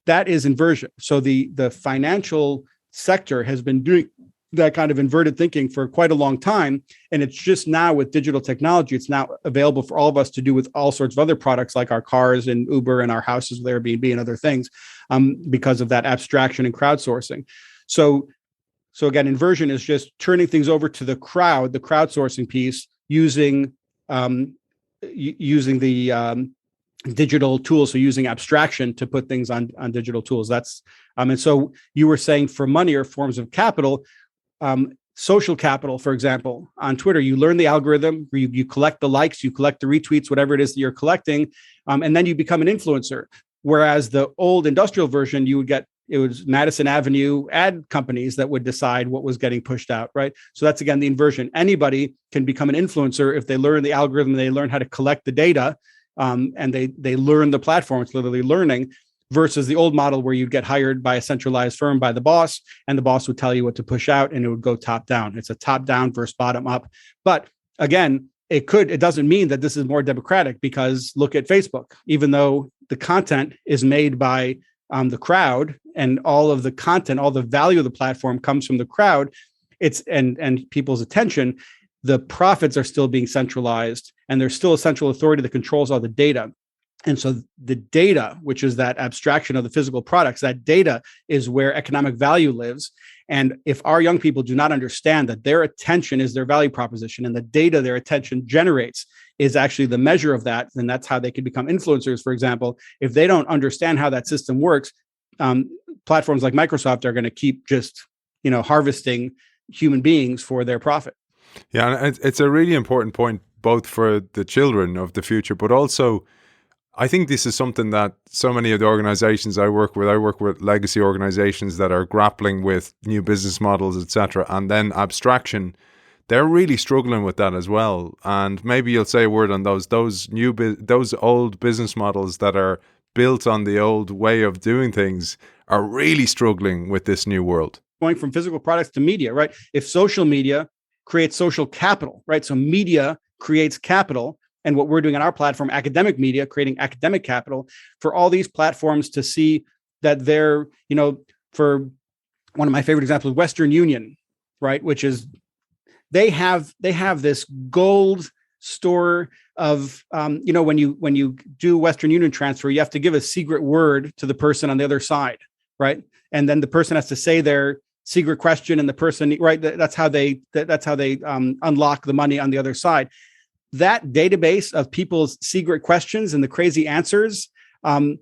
That is inversion. So the financial sector has been doing that kind of inverted thinking for quite a long time. And it's just now with digital technology, it's now available for all of us to do with all sorts of other products like our cars and Uber and our houses with Airbnb and other things because of that abstraction and crowdsourcing. So again, inversion is just turning things over to the crowd, the crowdsourcing piece, using the digital tools, so using abstraction to put things on digital tools. That's and so you were saying for money or forms of capital, social capital, for example, on Twitter, you learn the algorithm, you collect the likes, you collect the retweets, whatever it is that you're collecting, and then you become an influencer. Whereas the old industrial version, it was Madison Avenue ad companies that would decide what was getting pushed out, right? So that's, again, the inversion. Anybody can become an influencer if they learn the algorithm, they learn how to collect the data, and they learn the platform. It's literally learning, versus the old model where you'd get hired by a centralized firm by the boss, and the boss would tell you what to push out, and it would go top down. It's a top down versus bottom up. But again, it doesn't mean that this is more democratic, because look at Facebook. Even though the content is made by the crowd, and all of the content, all the value of the platform comes from the crowd, and people's attention, the profits are still being centralized, and there's still a central authority that controls all the data. And so the data, which is that abstraction of the physical products, that data is where economic value lives. And if our young people do not understand that their attention is their value proposition, and the data their attention generates is actually the measure of that, then that's how they can become influencers, for example. If they don't understand how that system works, platforms like Microsoft are going to keep just, harvesting human beings for their profit. Yeah, and it's a really important point, both for the children of the future, but also I think this is something that so many of the organizations I work with legacy organizations that are grappling with new business models, etc., and then abstraction. they're really struggling with that as well. And maybe you'll say a word on those old business models that are built on the old way of doing things are really struggling with this new world. Going from physical products to media, right? If social media creates social capital, right? So media creates capital. And what we're doing on our platform, academic media, creating academic capital for all these platforms to see that they're, for one of my favorite examples, Western Union, right? Which is they have this gold store of, when you do Western Union transfer, you have to give a secret word to the person on the other side, right? And then the person has to say their secret question, and the person, right? That's how they unlock the money on the other side. That database of people's secret questions and the crazy answers, I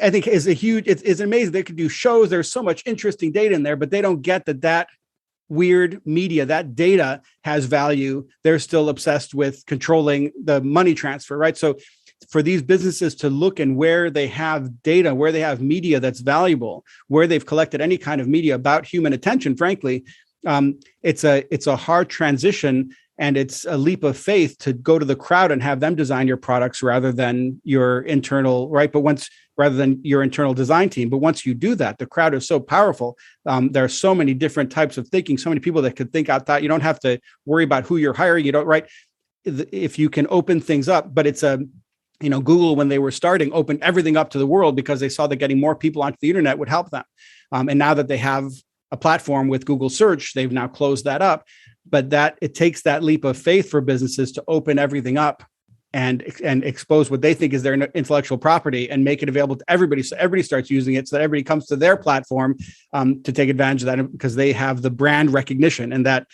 think is it's amazing. They could do shows. There's so much interesting data in there, but they don't get that weird media, that data has value. They're still obsessed with controlling the money transfer, right? So for these businesses to look and where they have data, where they have media that's valuable, where they've collected any kind of media about human attention, frankly, it's a hard transition. And it's a leap of faith to go to the crowd and have them design your products rather than your internal, right? Rather than your internal design team. But once you do that, the crowd is so powerful. There are so many different types of thinking, so many people that could think out that you don't have to worry about who you're hiring. You don't, right? If you can open things up, but it's Google, when they were starting, opened everything up to the world because they saw that getting more people onto the internet would help them. And now that they have a platform with Google Search, they've now closed that up. But that it takes that leap of faith for businesses to open everything up and expose what they think is their intellectual property and make it available to everybody. So everybody starts using it, so that everybody comes to their platform to take advantage of that, because they have the brand recognition, and that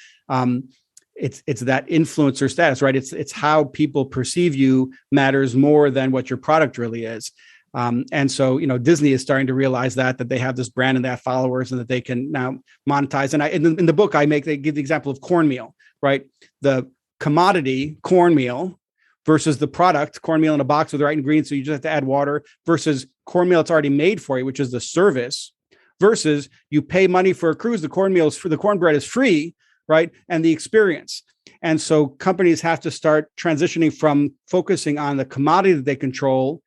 it's that influencer status, right? It's how people perceive you matters more than what your product really is. And so, Disney is starting to realize that they have this brand and they have followers, and that they can now monetize. And in the book they give the example of cornmeal, right? The commodity cornmeal versus the product cornmeal in a box with the right ingredients, so you just have to add water, versus cornmeal it's already made for you, which is the service, versus you pay money for a cruise. The cornbread is free, right? And the experience. And so companies have to start transitioning from focusing on the commodity that they control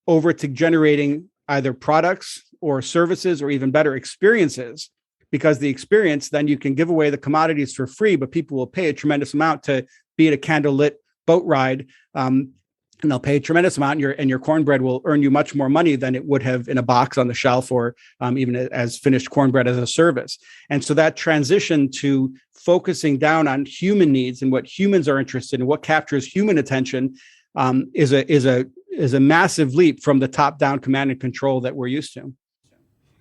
over to generating either products or services or even better experiences, because the experience, then you can give away the commodities for free, but people will pay a tremendous amount to be at a candlelit boat ride. And they'll pay a tremendous amount, and your cornbread will earn you much more money than it would have in a box on the shelf, or even as finished cornbread as a service. And so that transition to focusing down on human needs and what humans are interested in, what captures human attention, is a massive leap from the top-down command and control that we're used to.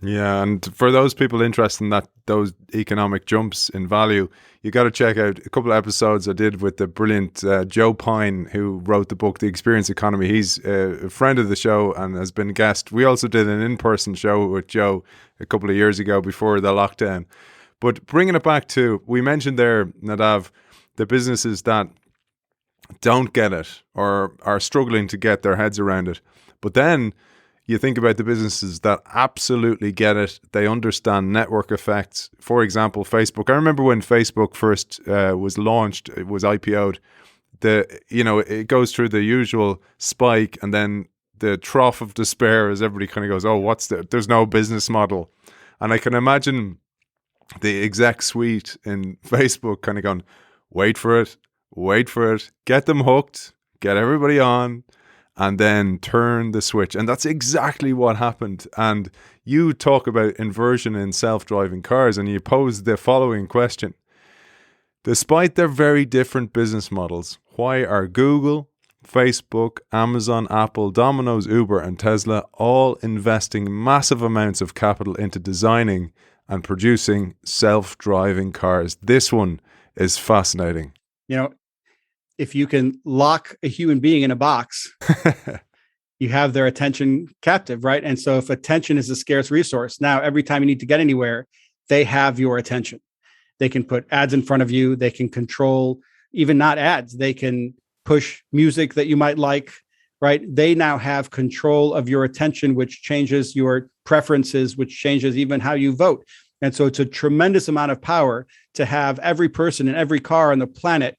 Yeah, and for those people interested in those economic jumps in value, you got to check out a couple of episodes I did with the brilliant Joe Pine, who wrote the book The Experience Economy. He's a friend of the show and has been a guest. We also did an in-person show with Joe a couple of years ago before the lockdown. But bringing it back to, we mentioned there, Nadav, the businesses that don't get it or are struggling to get their heads around it. But then you think about the businesses that absolutely get it. They understand network effects. For example, Facebook. I remember when Facebook first was launched, it was IPO'd. It goes through the usual spike and then the trough of despair as everybody kind of goes, oh, there's no business model. And I can imagine the exec suite in Facebook kind of going, wait for it, get them hooked, get everybody on, and then turn the switch. And that's exactly what happened. And you talk about inversion in self-driving cars, and you pose the following question. Despite their very different business models, why are Google, Facebook, Amazon, Apple, Domino's, Uber, and Tesla all investing massive amounts of capital into designing and producing self-driving cars? This one is fascinating. If you can lock a human being in a box, you have their attention captive, right? And so if attention is a scarce resource, now every time you need to get anywhere, they have your attention. They can put ads in front of you. They can control, even not ads. They can push music that you might like, right? They now have control of your attention, which changes your preferences, which changes even how you vote. And so it's a tremendous amount of power to have every person in every car on the planet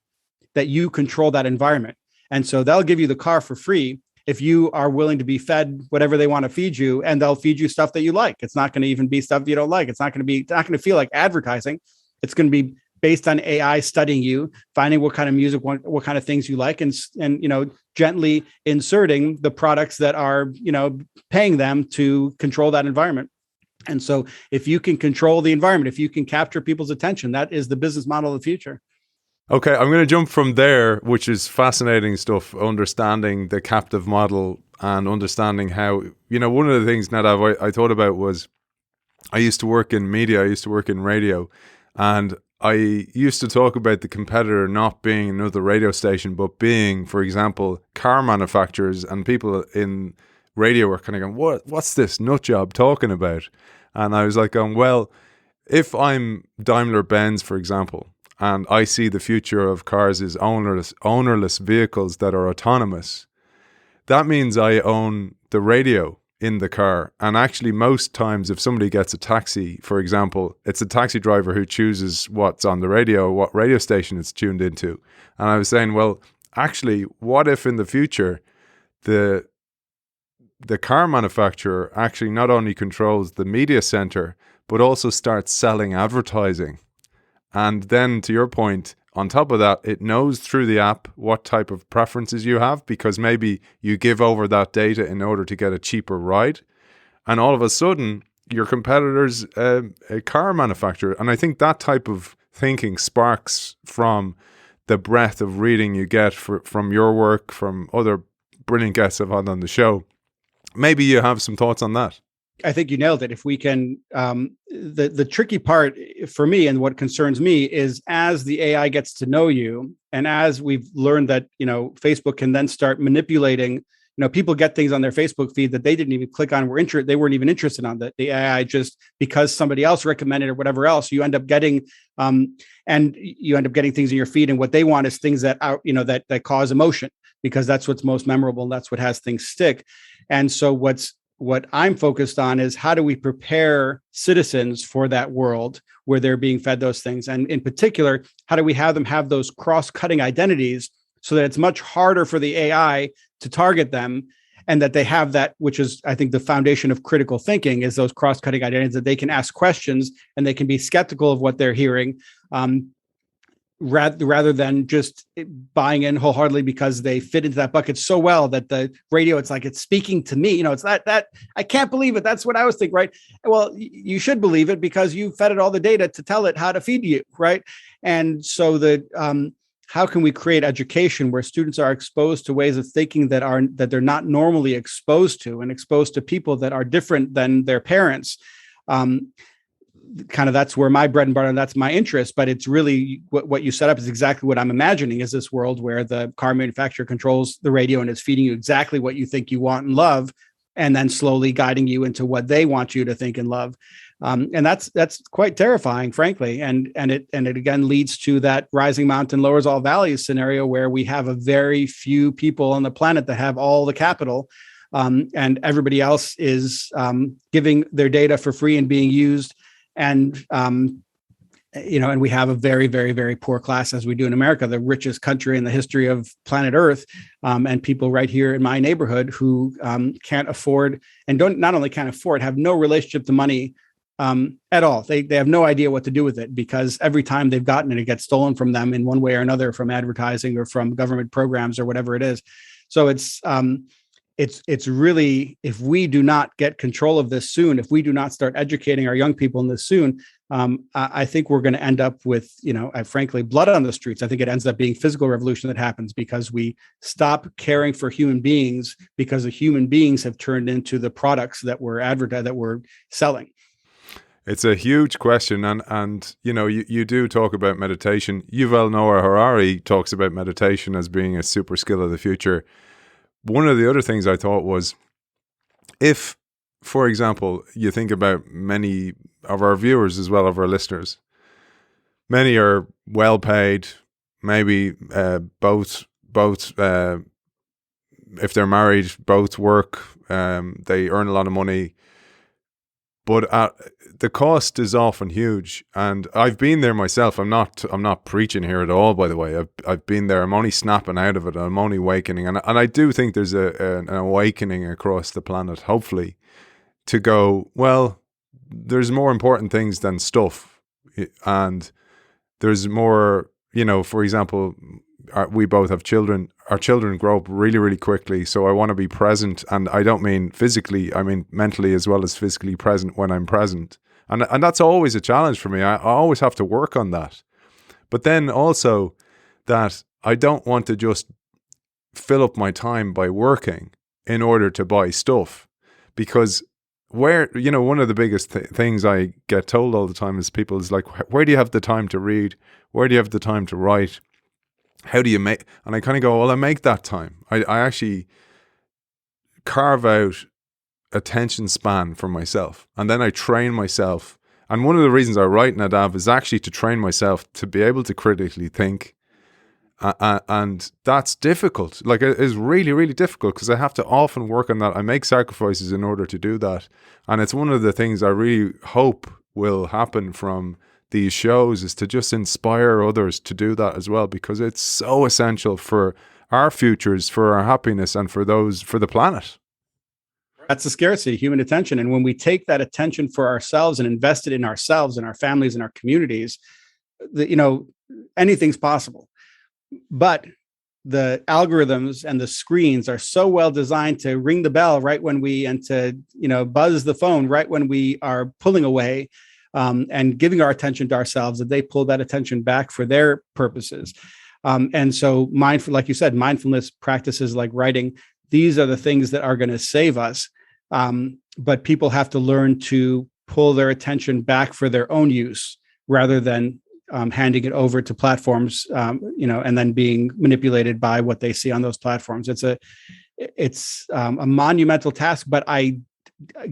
that you control that environment. And so they'll give you the car for free if you are willing to be fed whatever they want to feed you, and they'll feed you stuff that you like. It's not going to even be stuff you don't like. It's not going to feel like advertising. It's going to be based on AI studying you, finding what kind of music, what kind of things you like, and gently inserting the products that are paying them to control that environment. And so if you can control the environment, if you can capture people's attention, that is the business model of the future. Okay, I'm going to jump from there, which is fascinating stuff, understanding the captive model and understanding how, one of the things, Nadav, I thought about was I used to work in media, I used to work in radio, and I used to talk about the competitor not being another radio station, but being, for example, car manufacturers, and people in radio were kind of going, what's this nut job talking about? And I was like, well, if I'm Daimler-Benz, for example, and I see the future of cars as ownerless vehicles that are autonomous, that means I own the radio in the car. And actually, most times, if somebody gets a taxi, for example, it's a taxi driver who chooses what's on the radio, what radio station it's tuned into. And I was saying, well, actually, what if in the future, the car manufacturer actually not only controls the media center, but also starts selling advertising? And then, to your point, on top of that, it knows through the app what type of preferences you have, because maybe you give over that data in order to get a cheaper ride. And all of a sudden, your competitor's a car manufacturer. And I think that type of thinking sparks from the breadth of reading you get from your work, from other brilliant guests I've had on the show. Maybe you have some thoughts on that. I think you nailed it. If we can, the tricky part for me and what concerns me is as the AI gets to know you, and as we've learned that, Facebook can then start manipulating, people get things on their Facebook feed that they didn't even click on, they weren't even interested on the AI, just because somebody else recommended or whatever else, you end up getting, and you end up getting things in your feed. And what they want is things that are, that cause emotion, because that's what's most memorable. And that's what has things stick. And so what I'm focused on is how do we prepare citizens for that world where they're being fed those things? And in particular, how do we have them have those cross-cutting identities so that it's much harder for the AI to target them, and that they have that, which is, I think, the foundation of critical thinking, is those cross-cutting identities, that they can ask questions and they can be skeptical of what they're hearing, rather than just buying in wholeheartedly because they fit into that bucket so well that the radio, it's like it's speaking to me. It's that I can't believe it. That's what I was thinking, right? Well, you should believe it because you fed it all the data to tell it how to feed you, right? And so how can we create education where students are exposed to ways of thinking that they're not normally exposed to, and exposed to people that are different than their parents? Kind of that's where my bread and butter, and that's my interest. But it's really what you set up is exactly what I'm imagining, is this world where the car manufacturer controls the radio and is feeding you exactly what you think you want and love, and then slowly guiding you into what they want you to think and love. And that's quite terrifying, frankly. And it again leads to that rising mountain lowers all valleys scenario, where we have a very few people on the planet that have all the capital, and everybody else is giving their data for free and being used. And, and we have a very, very, very poor class, as we do in America, the richest country in the history of planet Earth, and people right here in my neighborhood who can't afford, and not only can't afford, have no relationship to money at all. They have no idea what to do with it, because every time they've gotten it, it gets stolen from them in one way or another, from advertising or from government programs or whatever it is. So it's really, if we do not get control of this soon, if we do not start educating our young people in this soon, I think we're going to end up with, frankly, blood on the streets. I think it ends up being physical revolution that happens because we stop caring for human beings, because the human beings have turned into the products that we're advertising, that we're selling. It's a huge question, and you do talk about meditation. Yuval Noah Harari talks about meditation as being a super skill of the future. One of the other things I thought was, if, for example, you think about many of our viewers as well, of our listeners, many are well paid, maybe both if they're married, both work, they earn a lot of money. but the cost is often huge, and I've been there myself. I'm not preaching here at all, by the way. I've been there. I'm only snapping out of it. I'm only awakening, and I do think there's an awakening across the planet, hopefully, to go, well, there's more important things than stuff, and there's more, for example, we both have children. Our children grow up really, really quickly. So I want to be present. And I don't mean physically, I mean mentally as well as physically present when I'm present. And that's always a challenge for me. I always have to work on that. But then also that I don't want to just fill up my time by working in order to buy stuff. Because one of the biggest things I get told all the time is people is like, where do you have the time to read? Where do you have the time to write? How do you make, and I kind of go, well, I make that time. I actually carve out attention span for myself. And then I train myself. And one of the reasons I write, Nadav, is actually to train myself to be able to critically think. And that's difficult. Like, it is really, really difficult because I have to often work on that. I make sacrifices in order to do that. And it's one of the things I really hope will happen from these shows, is to just inspire others to do that as well, because it's so essential for our futures, for our happiness, and for the planet. That's the scarcity, human attention. And when we take that attention for ourselves and invest it in ourselves and our families and our communities, anything's possible. But the algorithms and the screens are so well designed to ring the bell right when and to buzz the phone right when we are pulling away, and giving our attention to ourselves, that they pull that attention back for their purposes. And so like you said, mindfulness practices like writing, these are the things that are going to save us. But people have to learn to pull their attention back for their own use rather than handing it over to platforms, and then being manipulated by what they see on those platforms. It's a monumental task, but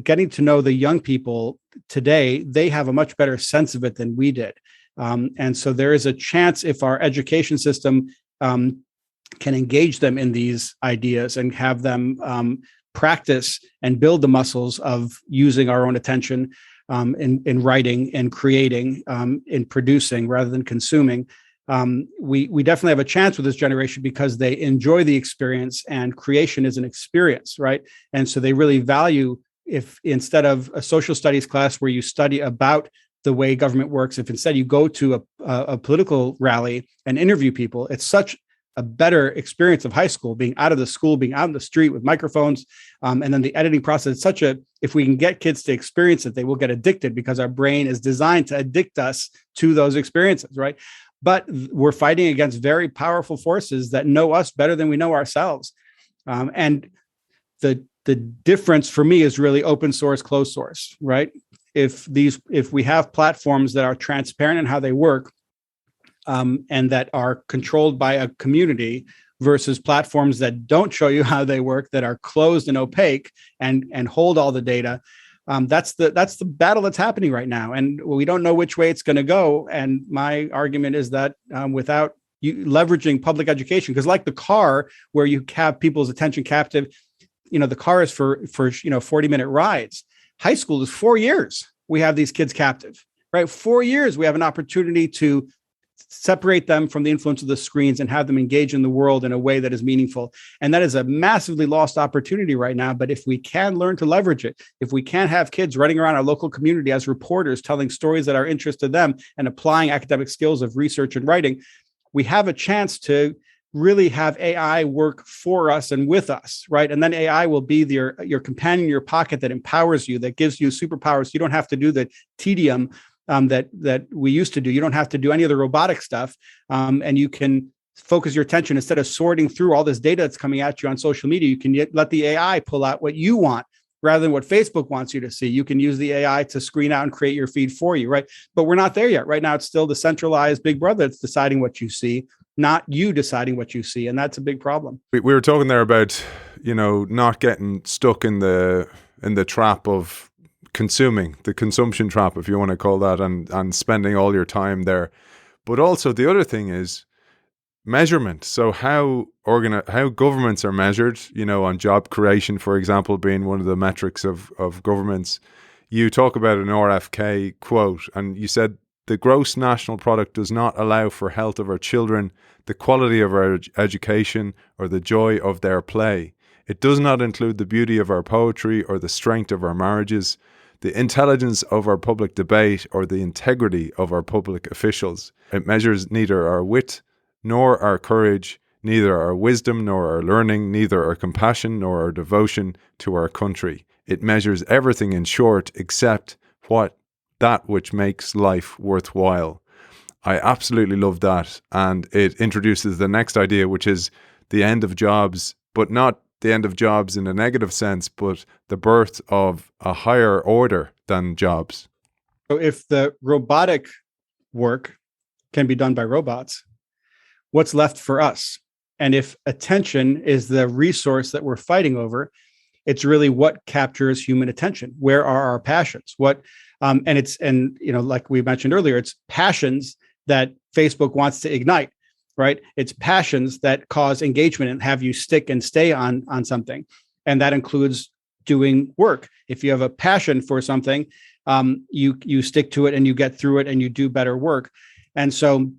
getting to know the young people today, they have a much better sense of it than we did. And so there is a chance, if our education system can engage them in these ideas and have them practice and build the muscles of using our own attention in writing and creating, in producing rather than consuming, we definitely have a chance with this generation because they enjoy the experience, and creation is an experience, right? And so they really value, if instead of a social studies class where you study about the way government works, if instead you go to a political rally and interview people, it's such a better experience of high school, being out of the school, being out in the street with microphones, and then the editing process. If we can get kids to experience it, they will get addicted because our brain is designed to addict us to those experiences, right? But we're fighting against very powerful forces that know us better than we know ourselves. And the difference for me is really open source, closed source, right? If we have platforms that are transparent in how they work, and that are controlled by a community, versus platforms that don't show you how they work, that are closed and opaque and hold all the data, that's the battle that's happening right now, and we don't know which way it's going to go. And my argument is that without leveraging public education, because like the car where you have people's attention captive, the car is for 40-minute rides. High school is 4 years. We have these kids captive, right? 4 years. We have an opportunity to separate them from the influence of the screens and have them engage in the world in a way that is meaningful. And that is a massively lost opportunity right now. But if we can learn to leverage it, if we can have kids running around our local community as reporters, telling stories that are interest to them and applying academic skills of research and writing, we have a chance to really have AI work for us and with us, right? And then AI will be your companion in your pocket that empowers you, that gives you superpowers. You don't have to do the tedium that we used to do. You don't have to do any of the robotic stuff, and you can focus your attention instead of sorting through all this data that's coming at you on social media. You can let the AI pull out what you want rather than what Facebook wants you to see. You can use the AI to screen out and create your feed for you, right? But we're not there yet. Right now, it's still the centralized Big Brother that's deciding what you see, not you deciding what you see, and that's a big problem. We were talking there about not getting stuck in the trap of consuming, the consumption trap, if you want to call that, and spending all your time there. But also the other thing is measurement. So how governments are measured, on job creation, for example, being one of the metrics of governments. You talk about an RFK quote, and you said, the gross national product does not allow for health of our children, the quality of our education, or the joy of their play. It does not include the beauty of our poetry or the strength of our marriages, the intelligence of our public debate, or the integrity of our public officials. It measures neither our wit nor our courage, neither our wisdom nor our learning, neither our compassion nor our devotion to our country. It measures everything, in short, except that which makes life worthwhile. I absolutely love that. And it introduces the next idea, which is the end of jobs, but not the end of jobs in a negative sense, but the birth of a higher order than jobs. So if the robotic work can be done by robots, what's left for us? And if attention is the resource that we're fighting over, it's really what captures human attention. Where are our passions? Like we mentioned earlier, it's passions that Facebook wants to ignite, right? It's passions that cause engagement and have you stick and stay on something. And that includes doing work. If you have a passion for something, you stick to it and you get through it and you do better work. And so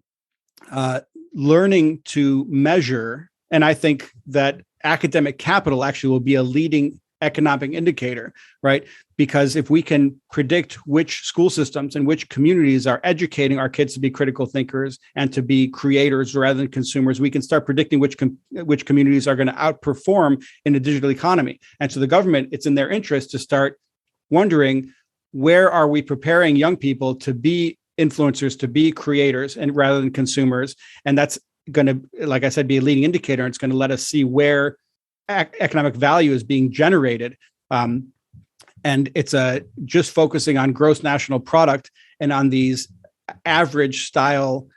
learning to measure, and I think that academic capital actually will be a leading economic indicator, right? Because if we can predict which school systems and which communities are educating our kids to be critical thinkers and to be creators rather than consumers, we can start predicting which communities are going to outperform in a digital economy. And so the government, it's in their interest to start wondering, where are we preparing young people to be influencers, to be creators, and rather than consumers? And that's going to, like I said, be a leading indicator. And it's going to let us see where economic value is being generated. And it's just focusing on gross national product and on these average style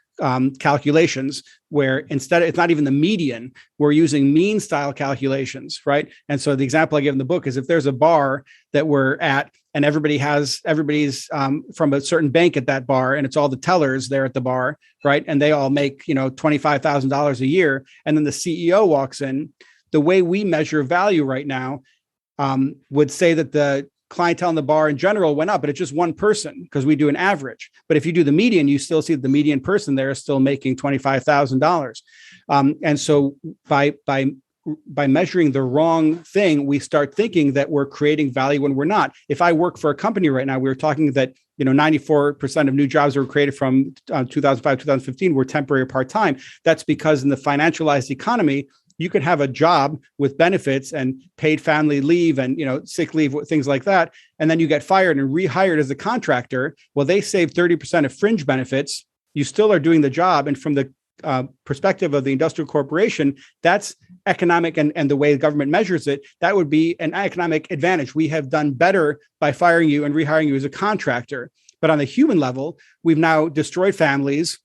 calculations, where instead it's not even the median, we're using mean style calculations, right? And so the example I give in the book is, if there's a bar that we're at and everybody's from a certain bank at that bar, and it's all the tellers there at the bar, right? And they all make $25,000 a year, and then the CEO walks in. The way we measure value right now would say that the clientele in the bar in general went up, but it's just one person because we do an average. But if you do the median, you still see the median person there is still making $25,000. And so by measuring the wrong thing, we start thinking that we're creating value when we're not. If I work for a company right now, we were talking that 94% of new jobs that were created from 2005, 2015 were temporary or part-time. That's because in the financialized economy, you could have a job with benefits and paid family leave and sick leave, things like that, and then you get fired and rehired as a contractor. Well, they save 30% of fringe benefits. You still are doing the job, and from the perspective of the industrial corporation, that's economic, and the way the government measures it, that would be an economic advantage. We have done better by firing you and rehiring you as a contractor. But on the human level, we've now destroyed families.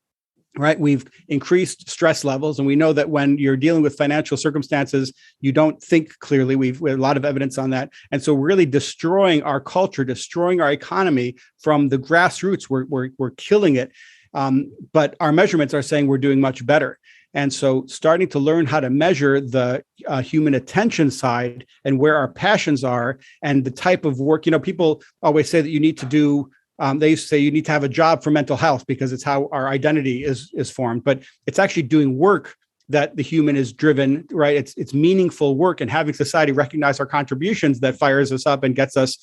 Right. We've increased stress levels. And we know that when you're dealing with financial circumstances, you don't think clearly. We have a lot of evidence on that. And so we're really destroying our culture, destroying our economy from the grassroots. We're killing it. But our measurements are saying we're doing much better. And so starting to learn how to measure the human attention side and where our passions are and the type of work. People always say that you need to do they used to say you need to have a job for mental health because it's how our identity is formed, but it's actually doing work that the human is driven, right? It's meaningful work, and having society recognize our contributions that fires us up and gets us,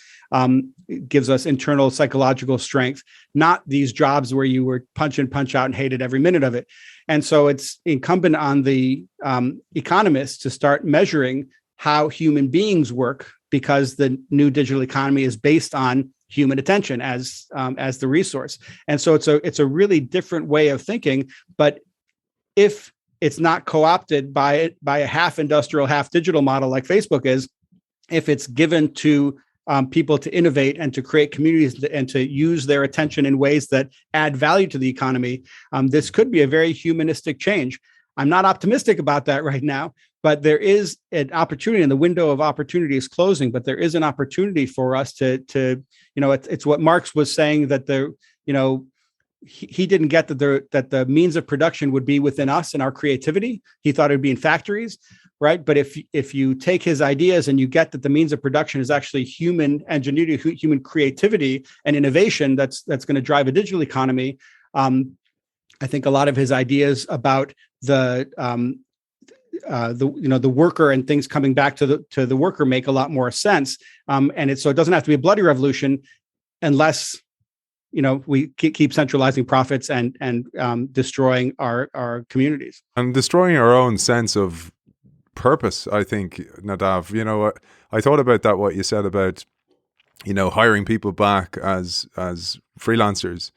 gives us internal psychological strength, not these jobs where you were punch in, punch out and hated every minute of it. And so it's incumbent on the economists to start measuring how human beings work, because the new digital economy is based on human attention as the resource. And so it's a really different way of thinking. But if it's not co-opted by a half industrial, half digital model like Facebook is, if it's given to people to innovate and to create communities and to use their attention in ways that add value to the economy, this could be a very humanistic change. I'm not optimistic about that right now, but there is an opportunity, and the window of opportunity is closing. But there is an opportunity for us to it's what Marx was saying, that he didn't get that the means of production would be within us and our creativity. He thought it would be in factories. right? But if you take his ideas and you get that the means of production is actually human ingenuity, human creativity and innovation that's going to drive a digital economy, I think a lot of his ideas about the worker and things coming back to the worker make a lot more sense. So it doesn't have to be a bloody revolution unless we keep centralizing profits and destroying our communities and destroying our own sense of purpose. I think, Nadav, I thought about that, what you said about hiring people back as freelancers,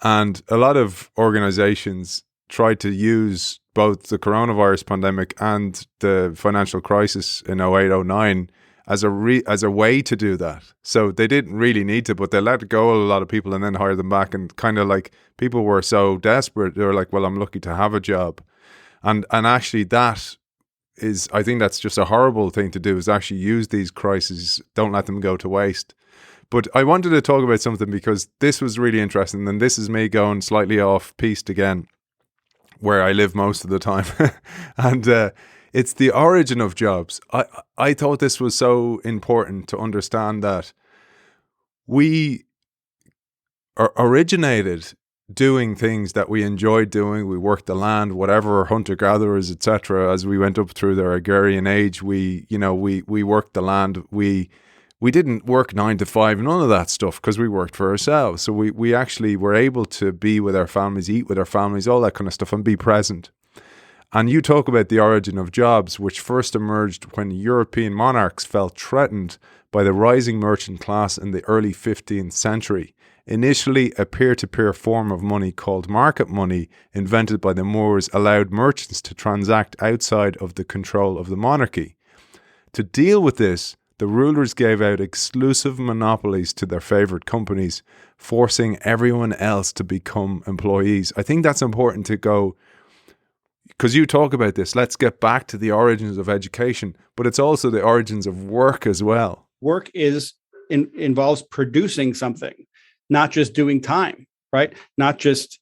and a lot of organizations tried to use both the coronavirus pandemic and the financial crisis in 08-09 as a way to do that. So they didn't really need to, but they let go a lot of people and then hire them back, and kind of like people were so desperate, they were like, well, I'm lucky to have a job. And actually I think that's just a horrible thing to do, is actually use these crises, don't let them go to waste. But I wanted to talk about something because this was really interesting, and this is me going slightly off piste again, where I live most of the time. And it's the origin of jobs. I thought this was so important to understand that we originated doing things that we enjoyed doing. We worked the land, whatever, hunter-gatherers, etc. As we went up through the agrarian age, we worked the land. We didn't work 9 to 5, none of that stuff, because we worked for ourselves. So we actually were able to be with our families, eat with our families, all that kind of stuff, and be present. And you talk about the origin of jobs, which first emerged when European monarchs felt threatened by the rising merchant class in the early 15th century. Initially, a peer-to-peer form of money called market money, invented by the Moors, allowed merchants to transact outside of the control of the monarchy. To deal with this, the rulers gave out exclusive monopolies to their favourite companies, forcing everyone else to become employees. I think that's important to go, because you talk about this, let's get back to the origins of education, but it's also the origins of work as well. Work involves producing something, not just doing time, right? Not just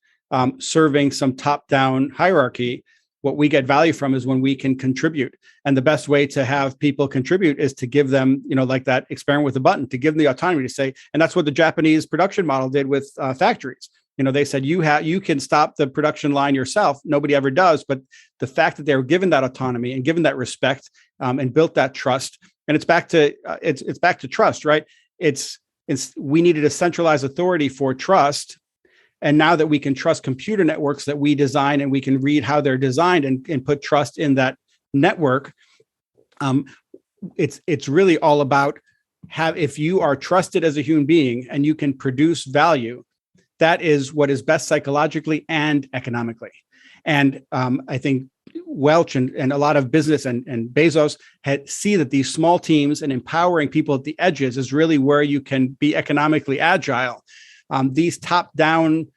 serving some top-down hierarchy. What we get value from is when we can contribute. And the best way to have people contribute is to give them, like that experiment with the button, to give them the autonomy to say, and that's what the Japanese production model did with factories. They said, you can stop the production line yourself. Nobody ever does. But the fact that they were given that autonomy and given that respect and built that trust, and it's back to trust, right? We needed a centralized authority for trust. And now that we can trust computer networks that we design, and we can read how they're designed and put trust in that network, it's really all about if you are trusted as a human being and you can produce value, that is what is best psychologically and economically. And I think Welch and a lot of business and Bezos see that these small teams and empowering people at the edges is really where you can be economically agile. These top-down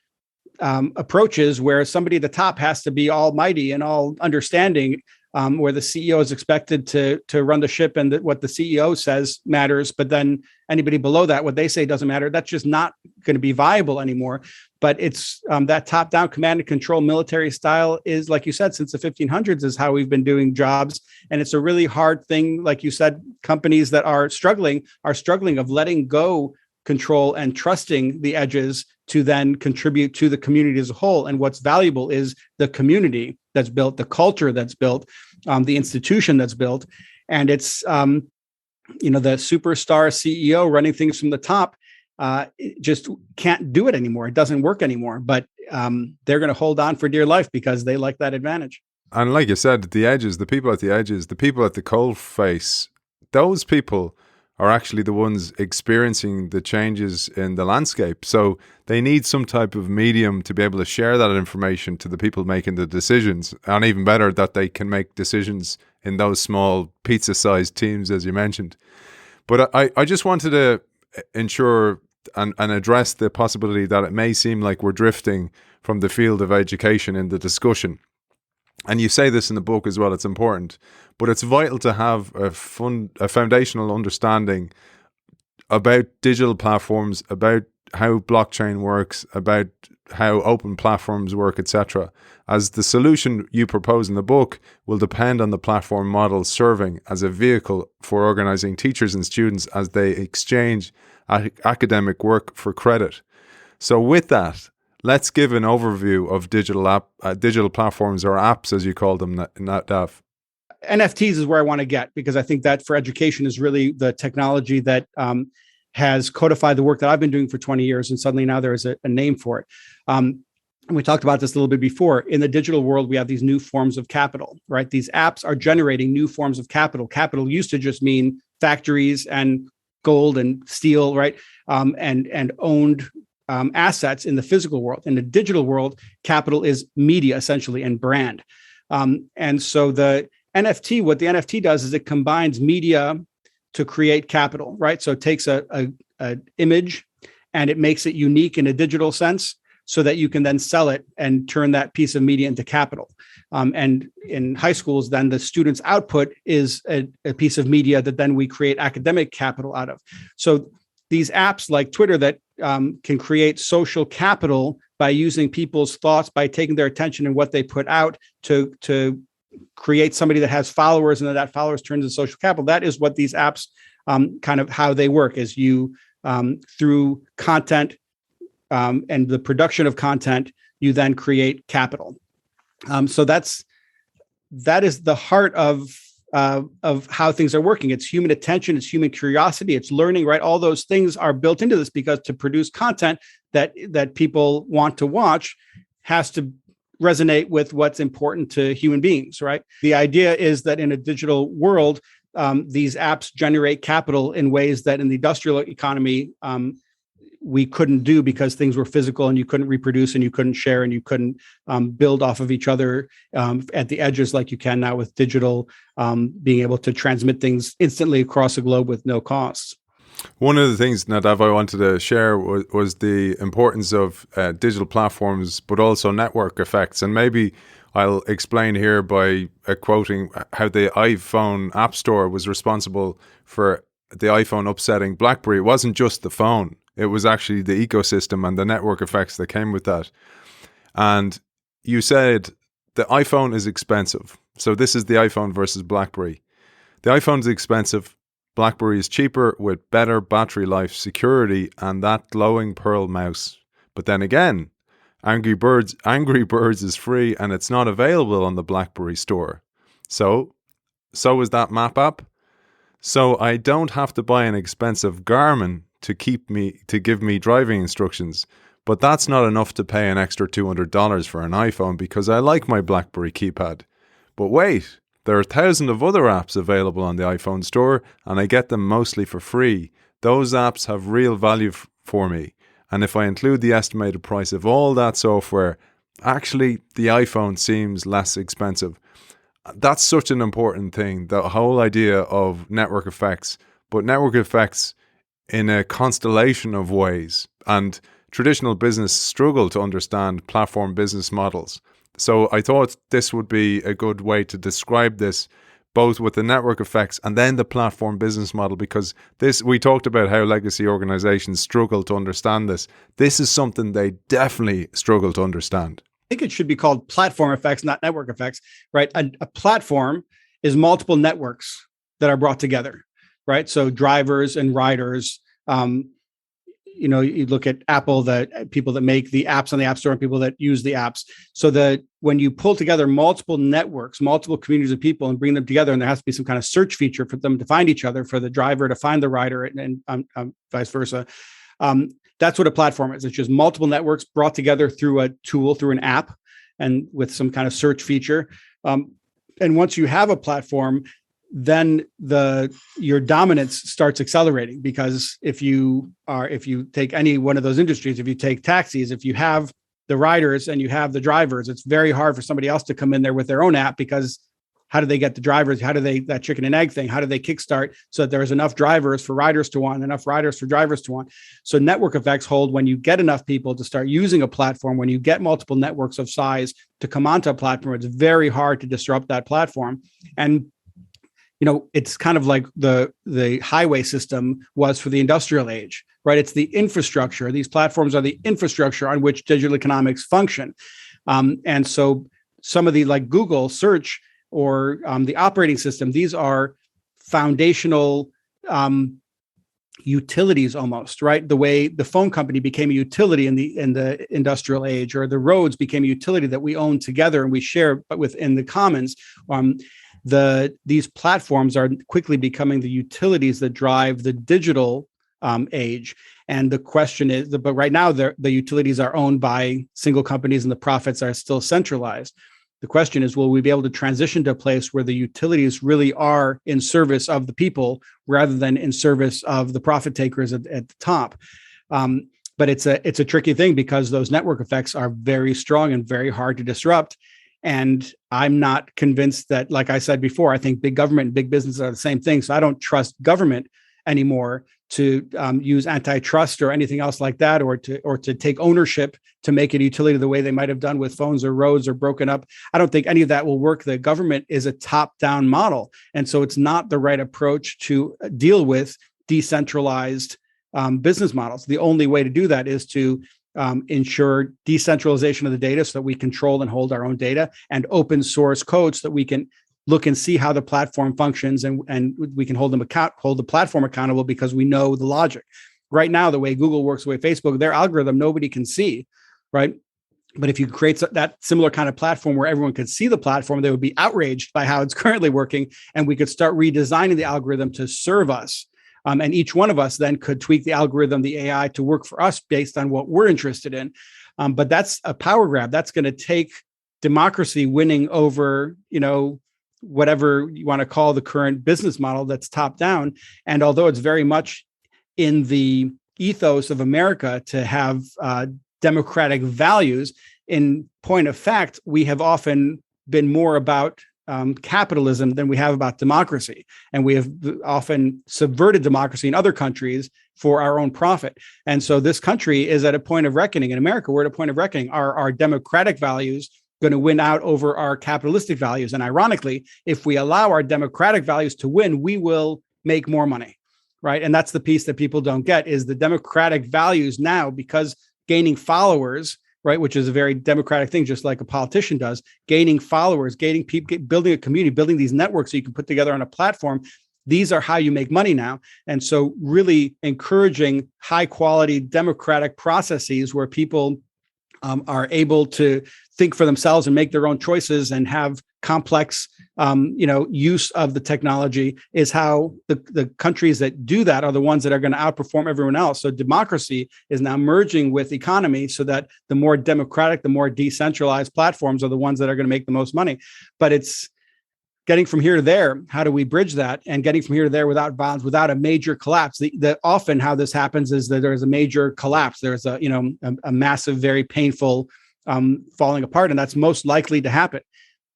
approaches where somebody at the top has to be almighty and all understanding, where the CEO is expected to run the ship and what the CEO says matters, but then anybody below that, what they say doesn't matter. That's just not going to be viable anymore. But it's that top-down command and control military style is, like you said, since the 1500s is how we've been doing jobs. And it's a really hard thing. Like you said, companies that are struggling of letting go control and trusting the edges to then contribute to the community as a whole. And what's valuable is the community that's built, the culture that's built, the institution that's built. And it's, the superstar CEO running things from the top just can't do it anymore. It doesn't work anymore, but they're going to hold on for dear life because they like that advantage. And like you said, the edges, the people at the edges, the people at the cold face, those people are actually the ones experiencing the changes in the landscape. So they need some type of medium to be able to share that information to the people making the decisions. And even better, that they can make decisions in those small pizza-sized teams, as you mentioned. But I just wanted to ensure and address the possibility that it may seem like we're drifting from the field of education in the discussion. And you say this in the book as well, it's important. But it's vital to have a foundational understanding about digital platforms, about how blockchain works, about how open platforms work, etc., as the solution you propose in the book will depend on the platform model serving as a vehicle for organizing teachers and students as they exchange academic work for credit. So with that, let's give an overview of digital platforms, or apps as you call them, Nadav. NFTs is where I want to get, because I think that for education is really the technology that has codified the work that I've been doing for 20 years. And suddenly now there is a name for it. And we talked about this a little bit before. In the digital world, we have these new forms of capital, right? These apps are generating new forms of capital. Capital used to just mean factories and gold and steel, right? And owned assets in the physical world. In the digital world, capital is media essentially and brand. And so the NFT, what the NFT does is it combines media to create capital, right? So it takes a image and it makes it unique in a digital sense, so that you can then sell it and turn that piece of media into capital. And in high schools, then the students' output is a piece of media that then we create academic capital out of. So these apps like Twitter that can create social capital by using people's thoughts, by taking their attention and what they put out to create somebody that has followers, and that followers turns into social capital. That is what these apps kind of how they work, is you through content and the production of content, you then create capital. So that is the heart of how things are working. It's human attention, it's human curiosity, it's learning, right? All those things are built into this, because to produce content that people want to watch has to resonate with what's important to human beings, right? The idea is that in a digital world, these apps generate capital in ways that in the industrial economy, we couldn't do, because things were physical and you couldn't reproduce and you couldn't share and you couldn't build off of each other at the edges like you can now with digital, being able to transmit things instantly across the globe with no costs. One of the things, Nadav, I wanted to share was the importance of digital platforms, but also network effects. And maybe I'll explain here by quoting how the iPhone App Store was responsible for the iPhone upsetting BlackBerry. It wasn't just the phone. It was actually the ecosystem and the network effects that came with that. And you said the iPhone is expensive. So this is the iPhone versus BlackBerry. The iPhone is expensive. BlackBerry is cheaper with better battery life, security, and that glowing pearl mouse. But then again, Angry Birds is free and it's not available on the BlackBerry store. So is that map app. So I don't have to buy an expensive Garmin to give me driving instructions. But that's not enough to pay an extra $200 for an iPhone, because I like my BlackBerry keypad. But wait, there are thousands of other apps available on the iPhone store, and I get them mostly for free. Those apps have real value for me. And if I include the estimated price of all that software, actually the iPhone seems less expensive. That's such an important thing, the whole idea of network effects, but network effects in a constellation of ways. And traditional business struggle to understand platform business models. So I thought this would be a good way to describe this, both with the network effects and then the platform business model, because we talked about how legacy organizations struggle to understand this. This is something they definitely struggle to understand. I think it should be called platform effects, not network effects, right? A platform is multiple networks that are brought together, right? So drivers and riders, you look at Apple, the people that make the apps on the App Store and people that use the apps. So that when you pull together multiple networks, multiple communities of people and bring them together, and there has to be some kind of search feature for them to find each other, for the driver to find the rider, and vice versa. That's what a platform is. It's just multiple networks brought together through a tool, through an app, and with some kind of search feature. And once you have a platform, then your dominance starts accelerating, because if you take any one of those industries, if you take taxis, if you have the riders and you have the drivers, it's very hard for somebody else to come in there with their own app, because how do they get the drivers? How do they, that chicken and egg thing, how do they kickstart so that there's enough drivers for riders to want, enough riders for drivers to want? So network effects hold when you get enough people to start using a platform. When you get multiple networks of size to come onto a platform, it's very hard to disrupt that platform. And it's kind of like the highway system was for the industrial age, right? It's the infrastructure. These platforms are the infrastructure on which digital economics function. And so some of the like Google search or the operating system, these are foundational utilities almost, right? The way the phone company became a utility in the industrial age, or the roads became a utility that we own together and we share, but within the commons. These platforms are quickly becoming the utilities that drive the digital age. And the question is, but right now the utilities are owned by single companies and the profits are still centralized. The question is, will we be able to transition to a place where the utilities really are in service of the people rather than in service of the profit takers at the top? But it's a tricky thing because those network effects are very strong and very hard to disrupt. And I'm not convinced that, like I said before, I think big government and big business are the same thing. So I don't trust government anymore to use antitrust or anything else like that, or to take ownership to make it a utility the way they might have done with phones or roads or broken up. I don't think any of that will work. The government is a top-down model. And so it's not the right approach to deal with decentralized business models. The only way to do that is to ensure decentralization of the data so that we control and hold our own data, and open source code so that we can look and see how the platform functions, and we can hold the platform accountable because we know the logic. Right now, the way Google works, the way Facebook, their algorithm, nobody can see, right? But if you create that similar kind of platform where everyone could see the platform, they would be outraged by how it's currently working, and we could start redesigning the algorithm to serve us. And each one of us then could tweak the algorithm, the AI, to work for us based on what we're interested in. But that's a power grab. That's going to take democracy winning over, whatever you want to call the current business model that's top down. And although it's very much in the ethos of America to have democratic values, in point of fact, we have often been more about capitalism than we have about democracy. And we have often subverted democracy in other countries for our own profit. And so this country is at a point of reckoning. In America, we're at a point of reckoning. Are our democratic values going to win out over our capitalistic values? And ironically, if we allow our democratic values to win, we will make more money, right? And that's the piece that people don't get, is the democratic values now, because gaining followers, right, which is a very democratic thing, just like a politician does, gaining followers, gaining people, building a community, building these networks so you can put together on a platform. These are how you make money now. And so really encouraging high quality democratic processes where people are able to think for themselves and make their own choices and have complex, use of the technology is how the countries that do that are the ones that are going to outperform everyone else. So democracy is now merging with economy so that the more democratic, the more decentralized platforms are the ones that are going to make the most money. But it's getting from here to there. How do we bridge that? And getting from here to there without violence, without a major collapse. Often how this happens is that there's a major collapse. There's a massive, very painful falling apart, and that's most likely to happen.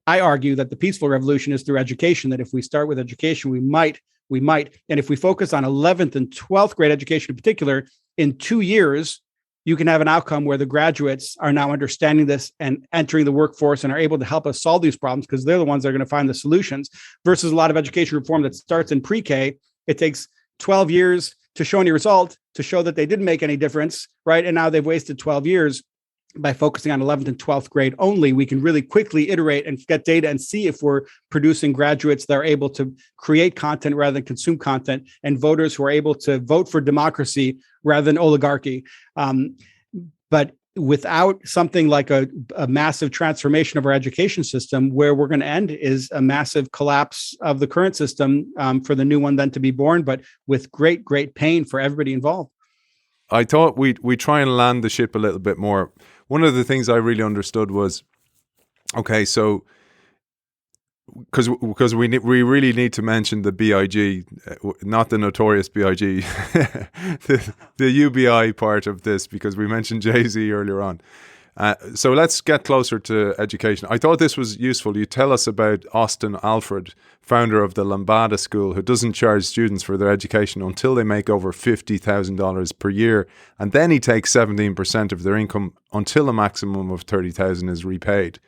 I argue that the peaceful revolution is through education, that if we start with education, we might, and if we focus on 11th and 12th grade education in particular, in 2 years, you can have an outcome where the graduates are now understanding this and entering the workforce and are able to help us solve these problems because they're the ones that are going to find the solutions, versus a lot of education reform that starts in pre-K. It takes 12 years to show any result, to show that they didn't make any difference, right? And now they've wasted 12 years. By focusing on 11th and 12th grade only, we can really quickly iterate and get data and see if we're producing graduates that are able to create content rather than consume content, and voters who are able to vote for democracy rather than oligarchy. But without something like a massive transformation of our education system, where we're going to end is a massive collapse of the current system for the new one then to be born, but with great, great pain for everybody involved. I thought we try and land the ship a little bit more. One of the things I really understood was, okay, so because we really need to mention the BIG, not the notorious BIG, the UBI part of this, because we mentioned Jay-Z earlier on. So let's get closer to education. I thought this was useful. You tell us about Austin Alfred, founder of the Lambada School, who doesn't charge students for their education until they make over $50,000 per year. And then he takes 17% of their income until a maximum of $30,000 is repaid.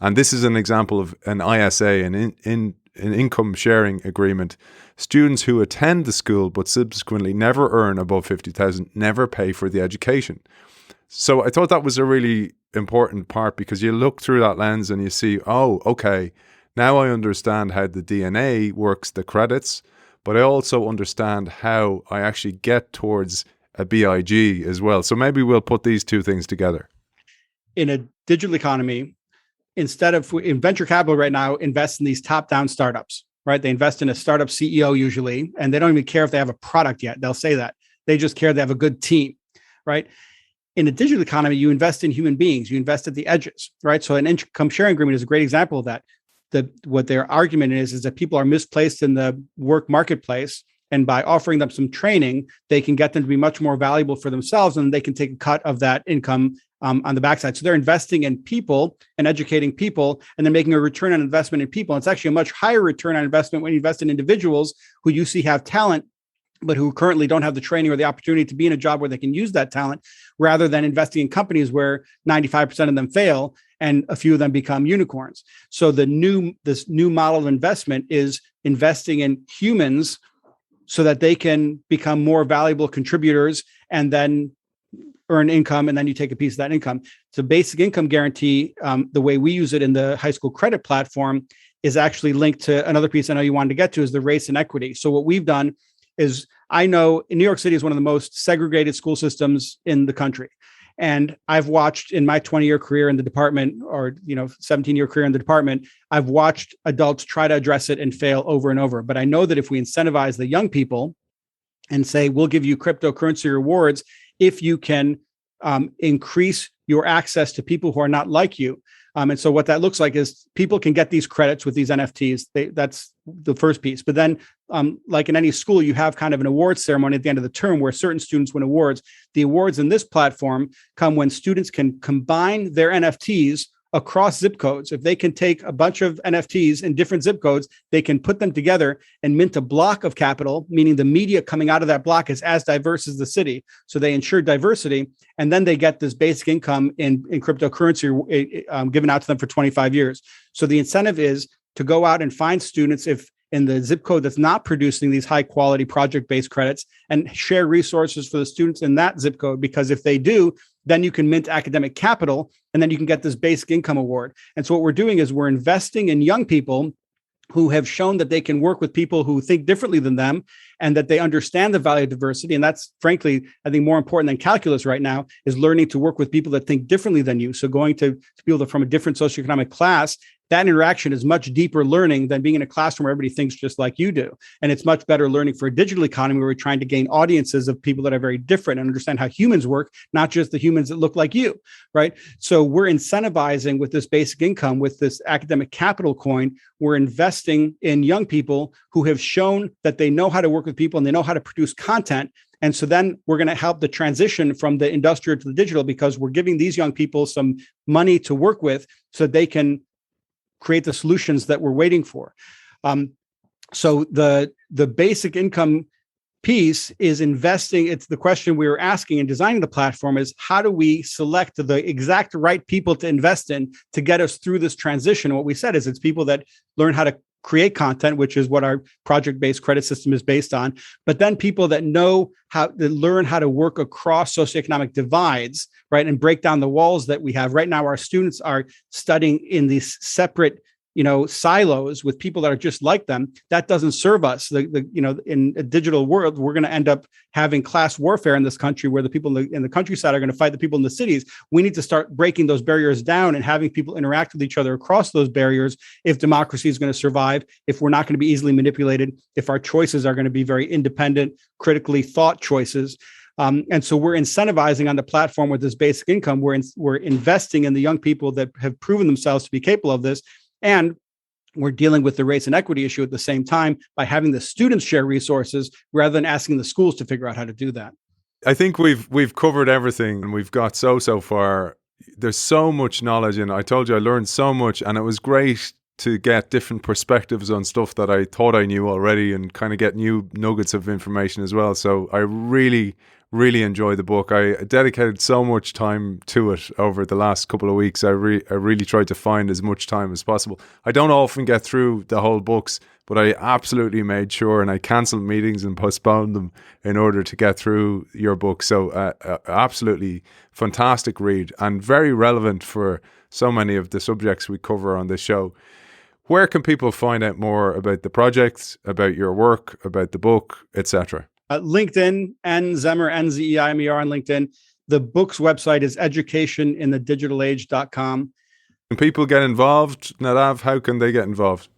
And this is an example of an ISA, an an income sharing agreement, students who attend the school but subsequently never earn above 50,000 never pay for the education. So I thought that was a really important part, because you look through that lens and you see, oh, okay, now I understand how the DNA works, the credits, but I also understand how I actually get towards a BIG as well. So maybe we'll put these two things together. In a digital economy, instead of in venture capital right now, invest in these top-down startups, right? They invest in a startup CEO usually, and they don't even care if they have a product yet. They'll say that. They just care they have a good team, right? In a digital economy, you invest in human beings. You invest at the edges, right? So an income sharing agreement is a great example of that. What their argument is that people are misplaced in the work marketplace, and by offering them some training, they can get them to be much more valuable for themselves, and they can take a cut of that income on the backside. So they're investing in people and educating people, and then making a return on investment in people. And it's actually a much higher return on investment when you invest in individuals who you see have talent, but who currently don't have the training or the opportunity to be in a job where they can use that talent, rather than investing in companies where 95% of them fail and a few of them become unicorns. So this new model of investment is investing in humans so that they can become more valuable contributors and then earn income, and then you take a piece of that income. So basic income guarantee, the way we use it in the high school credit platform, is actually linked to another piece I know you wanted to get to, is the race and equity. So what we've done is, I know in New York City is one of the most segregated school systems in the country. And I've watched in my 20-year career in the department, or 17-year career in the department, I've watched adults try to address it and fail over and over. But I know that if we incentivize the young people and say, we'll give you cryptocurrency rewards if you can increase your access to people who are not like you. And so what that looks like is people can get these credits with these NFTs. That's the first piece. But then, like in any school, you have kind of an awards ceremony at the end of the term where certain students win awards. The awards in this platform come when students can combine their NFTs across zip codes. If they can take a bunch of NFTs in different zip codes, they can put them together and mint a block of capital, meaning the media coming out of that block is as diverse as the city. So they ensure diversity, and then they get this basic income in cryptocurrency given out to them for 25 years. So the incentive is to go out and find students if in the zip code that's not producing these high quality project-based credits, and share resources for the students in that zip code, because if they do, then you can mint academic capital, and then you can get this basic income award. And so what we're doing is we're investing in young people who have shown that they can work with people who think differently than them, and that they understand the value of diversity. And that's, frankly, I think more important than calculus right now, is learning to work with people that think differently than you. So going to people that from a different socioeconomic class, that interaction is much deeper learning than being in a classroom where everybody thinks just like you do. And it's much better learning for a digital economy where we're trying to gain audiences of people that are very different and understand how humans work, not just the humans that look like you, right? So we're incentivizing with this basic income, with this academic capital coin, we're investing in young people who have shown that they know how to work with people and they know how to produce content. And so then we're going to help the transition from the industrial to the digital, because we're giving these young people some money to work with so they can create the solutions that we're waiting for. So the basic income piece is investing. It's the question we were asking in designing the platform is, how do we select the exact right people to invest in to get us through this transition? And what we said is it's people that learn how to create content, which is what our project-based credit system is based on, but then people that learn how to work across socioeconomic divides, right, and break down the walls that we have. Right now, our students are studying in these separate, silos with people that are just like them. That doesn't serve us. In a digital world, we're going to end up having class warfare in this country, where the people in the countryside are going to fight the people in the cities. We need to start breaking those barriers down and having people interact with each other across those barriers if democracy is going to survive, if we're not going to be easily manipulated, if our choices are going to be very independent, critically thought choices. And so we're incentivizing on the platform with this basic income. We're investing in the young people that have proven themselves to be capable of this. And we're dealing with the race and equity issue at the same time by having the students share resources rather than asking the schools to figure out how to do that. I think we've covered everything, and we've got so far. There's so much knowledge, and I told you I learned so much, and it was great to get different perspectives on stuff that I thought I knew already, and kind of get new nuggets of information as well. So I really, really enjoyed the book. I dedicated so much time to it over the last couple of weeks. I really tried to find as much time as possible. I don't often get through the whole books, but I absolutely made sure, and I cancelled meetings and postponed them in order to get through your book. So absolutely fantastic read, and very relevant for so many of the subjects we cover on this show. Where can people find out more about the project, about your work, about the book, etc.? LinkedIn, Zeimer, Nzeimer on LinkedIn. The book's website is educationinthedigitalage.com. Can people get involved? Nadav, how can they get involved?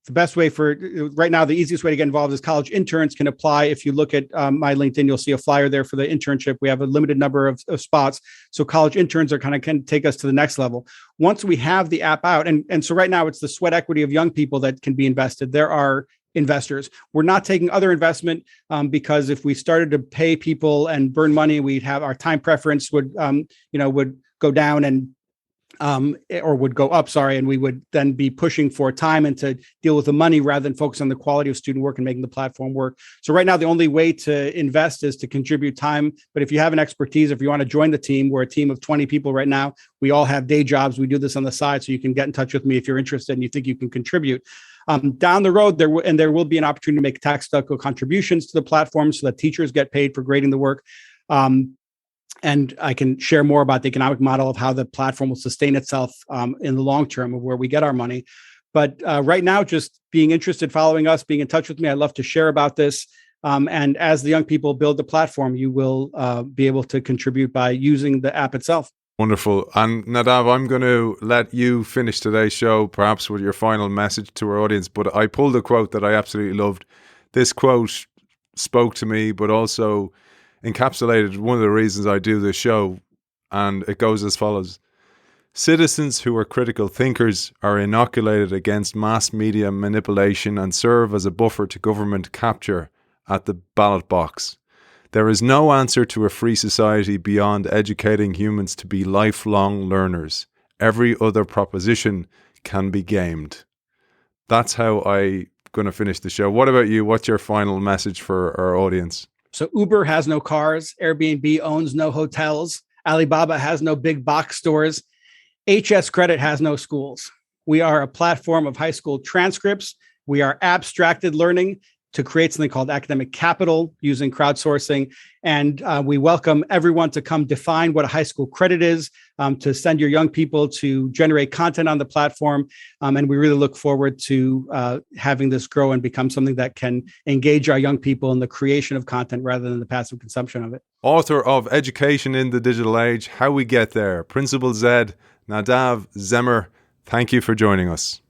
The best way right now, the easiest way to get involved is college interns can apply. If you look at my LinkedIn, you'll see a flyer there for the internship. We have a limited number of spots. So college interns can take us to the next level. Once we have the app out, and so right now it's the sweat equity of young people that can be invested. There are investors. We're not taking other investment because if we started to pay people and burn money, we'd have our time preference would go down and or would go up, and we would then be pushing for time and to deal with the money rather than focus on the quality of student work and making the platform work. So right now, the only way to invest is to contribute time. But if you have an expertise, if you want to join the team, we're a team of 20 people right now. We all have day jobs. We do this on the side. So you can get in touch with me if you're interested and you think you can contribute. Down the road, there will be an opportunity to make tax-deductible contributions to the platform so that teachers get paid for grading the work. And I can share more about the economic model of how the platform will sustain itself in the long term of where we get our money. But right now, just being interested, following us, being in touch with me, I'd love to share about this. And as the young people build the platform, you will be able to contribute by using the app itself. Wonderful. And Nadav, I'm going to let you finish today's show, perhaps with your final message to our audience. But I pulled a quote that I absolutely loved. This quote spoke to me, but also encapsulated one of the reasons I do this show. And it goes as follows. Citizens who are critical thinkers are inoculated against mass media manipulation and serve as a buffer to government capture at the ballot box. There is no answer to a free society beyond educating humans to be lifelong learners. Every other proposition can be gamed. That's how I'm going to finish the show. What about you? What's your final message for our audience? So Uber has no cars. Airbnb owns no hotels. Alibaba has no big box stores. HS Credit has no schools. We are a platform of high school transcripts. We are abstracted learning to create something called academic capital using crowdsourcing. And we welcome everyone to come define what a high school credit is, to send your young people to generate content on the platform. And we really look forward to having this grow and become something that can engage our young people in the creation of content rather than the passive consumption of it. Author of Education in the Digital Age, How We Get There, Principal Z, Nadav Zeimer, thank you for joining us.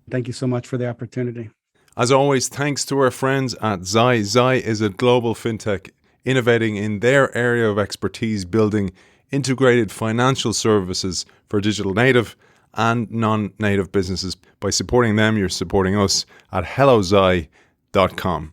Thank you so much for the opportunity. As always, thanks to our friends at Zai. Zai is a global fintech innovating in their area of expertise, building integrated financial services for digital native and non-native businesses. By supporting them, you're supporting us at hellozai.com.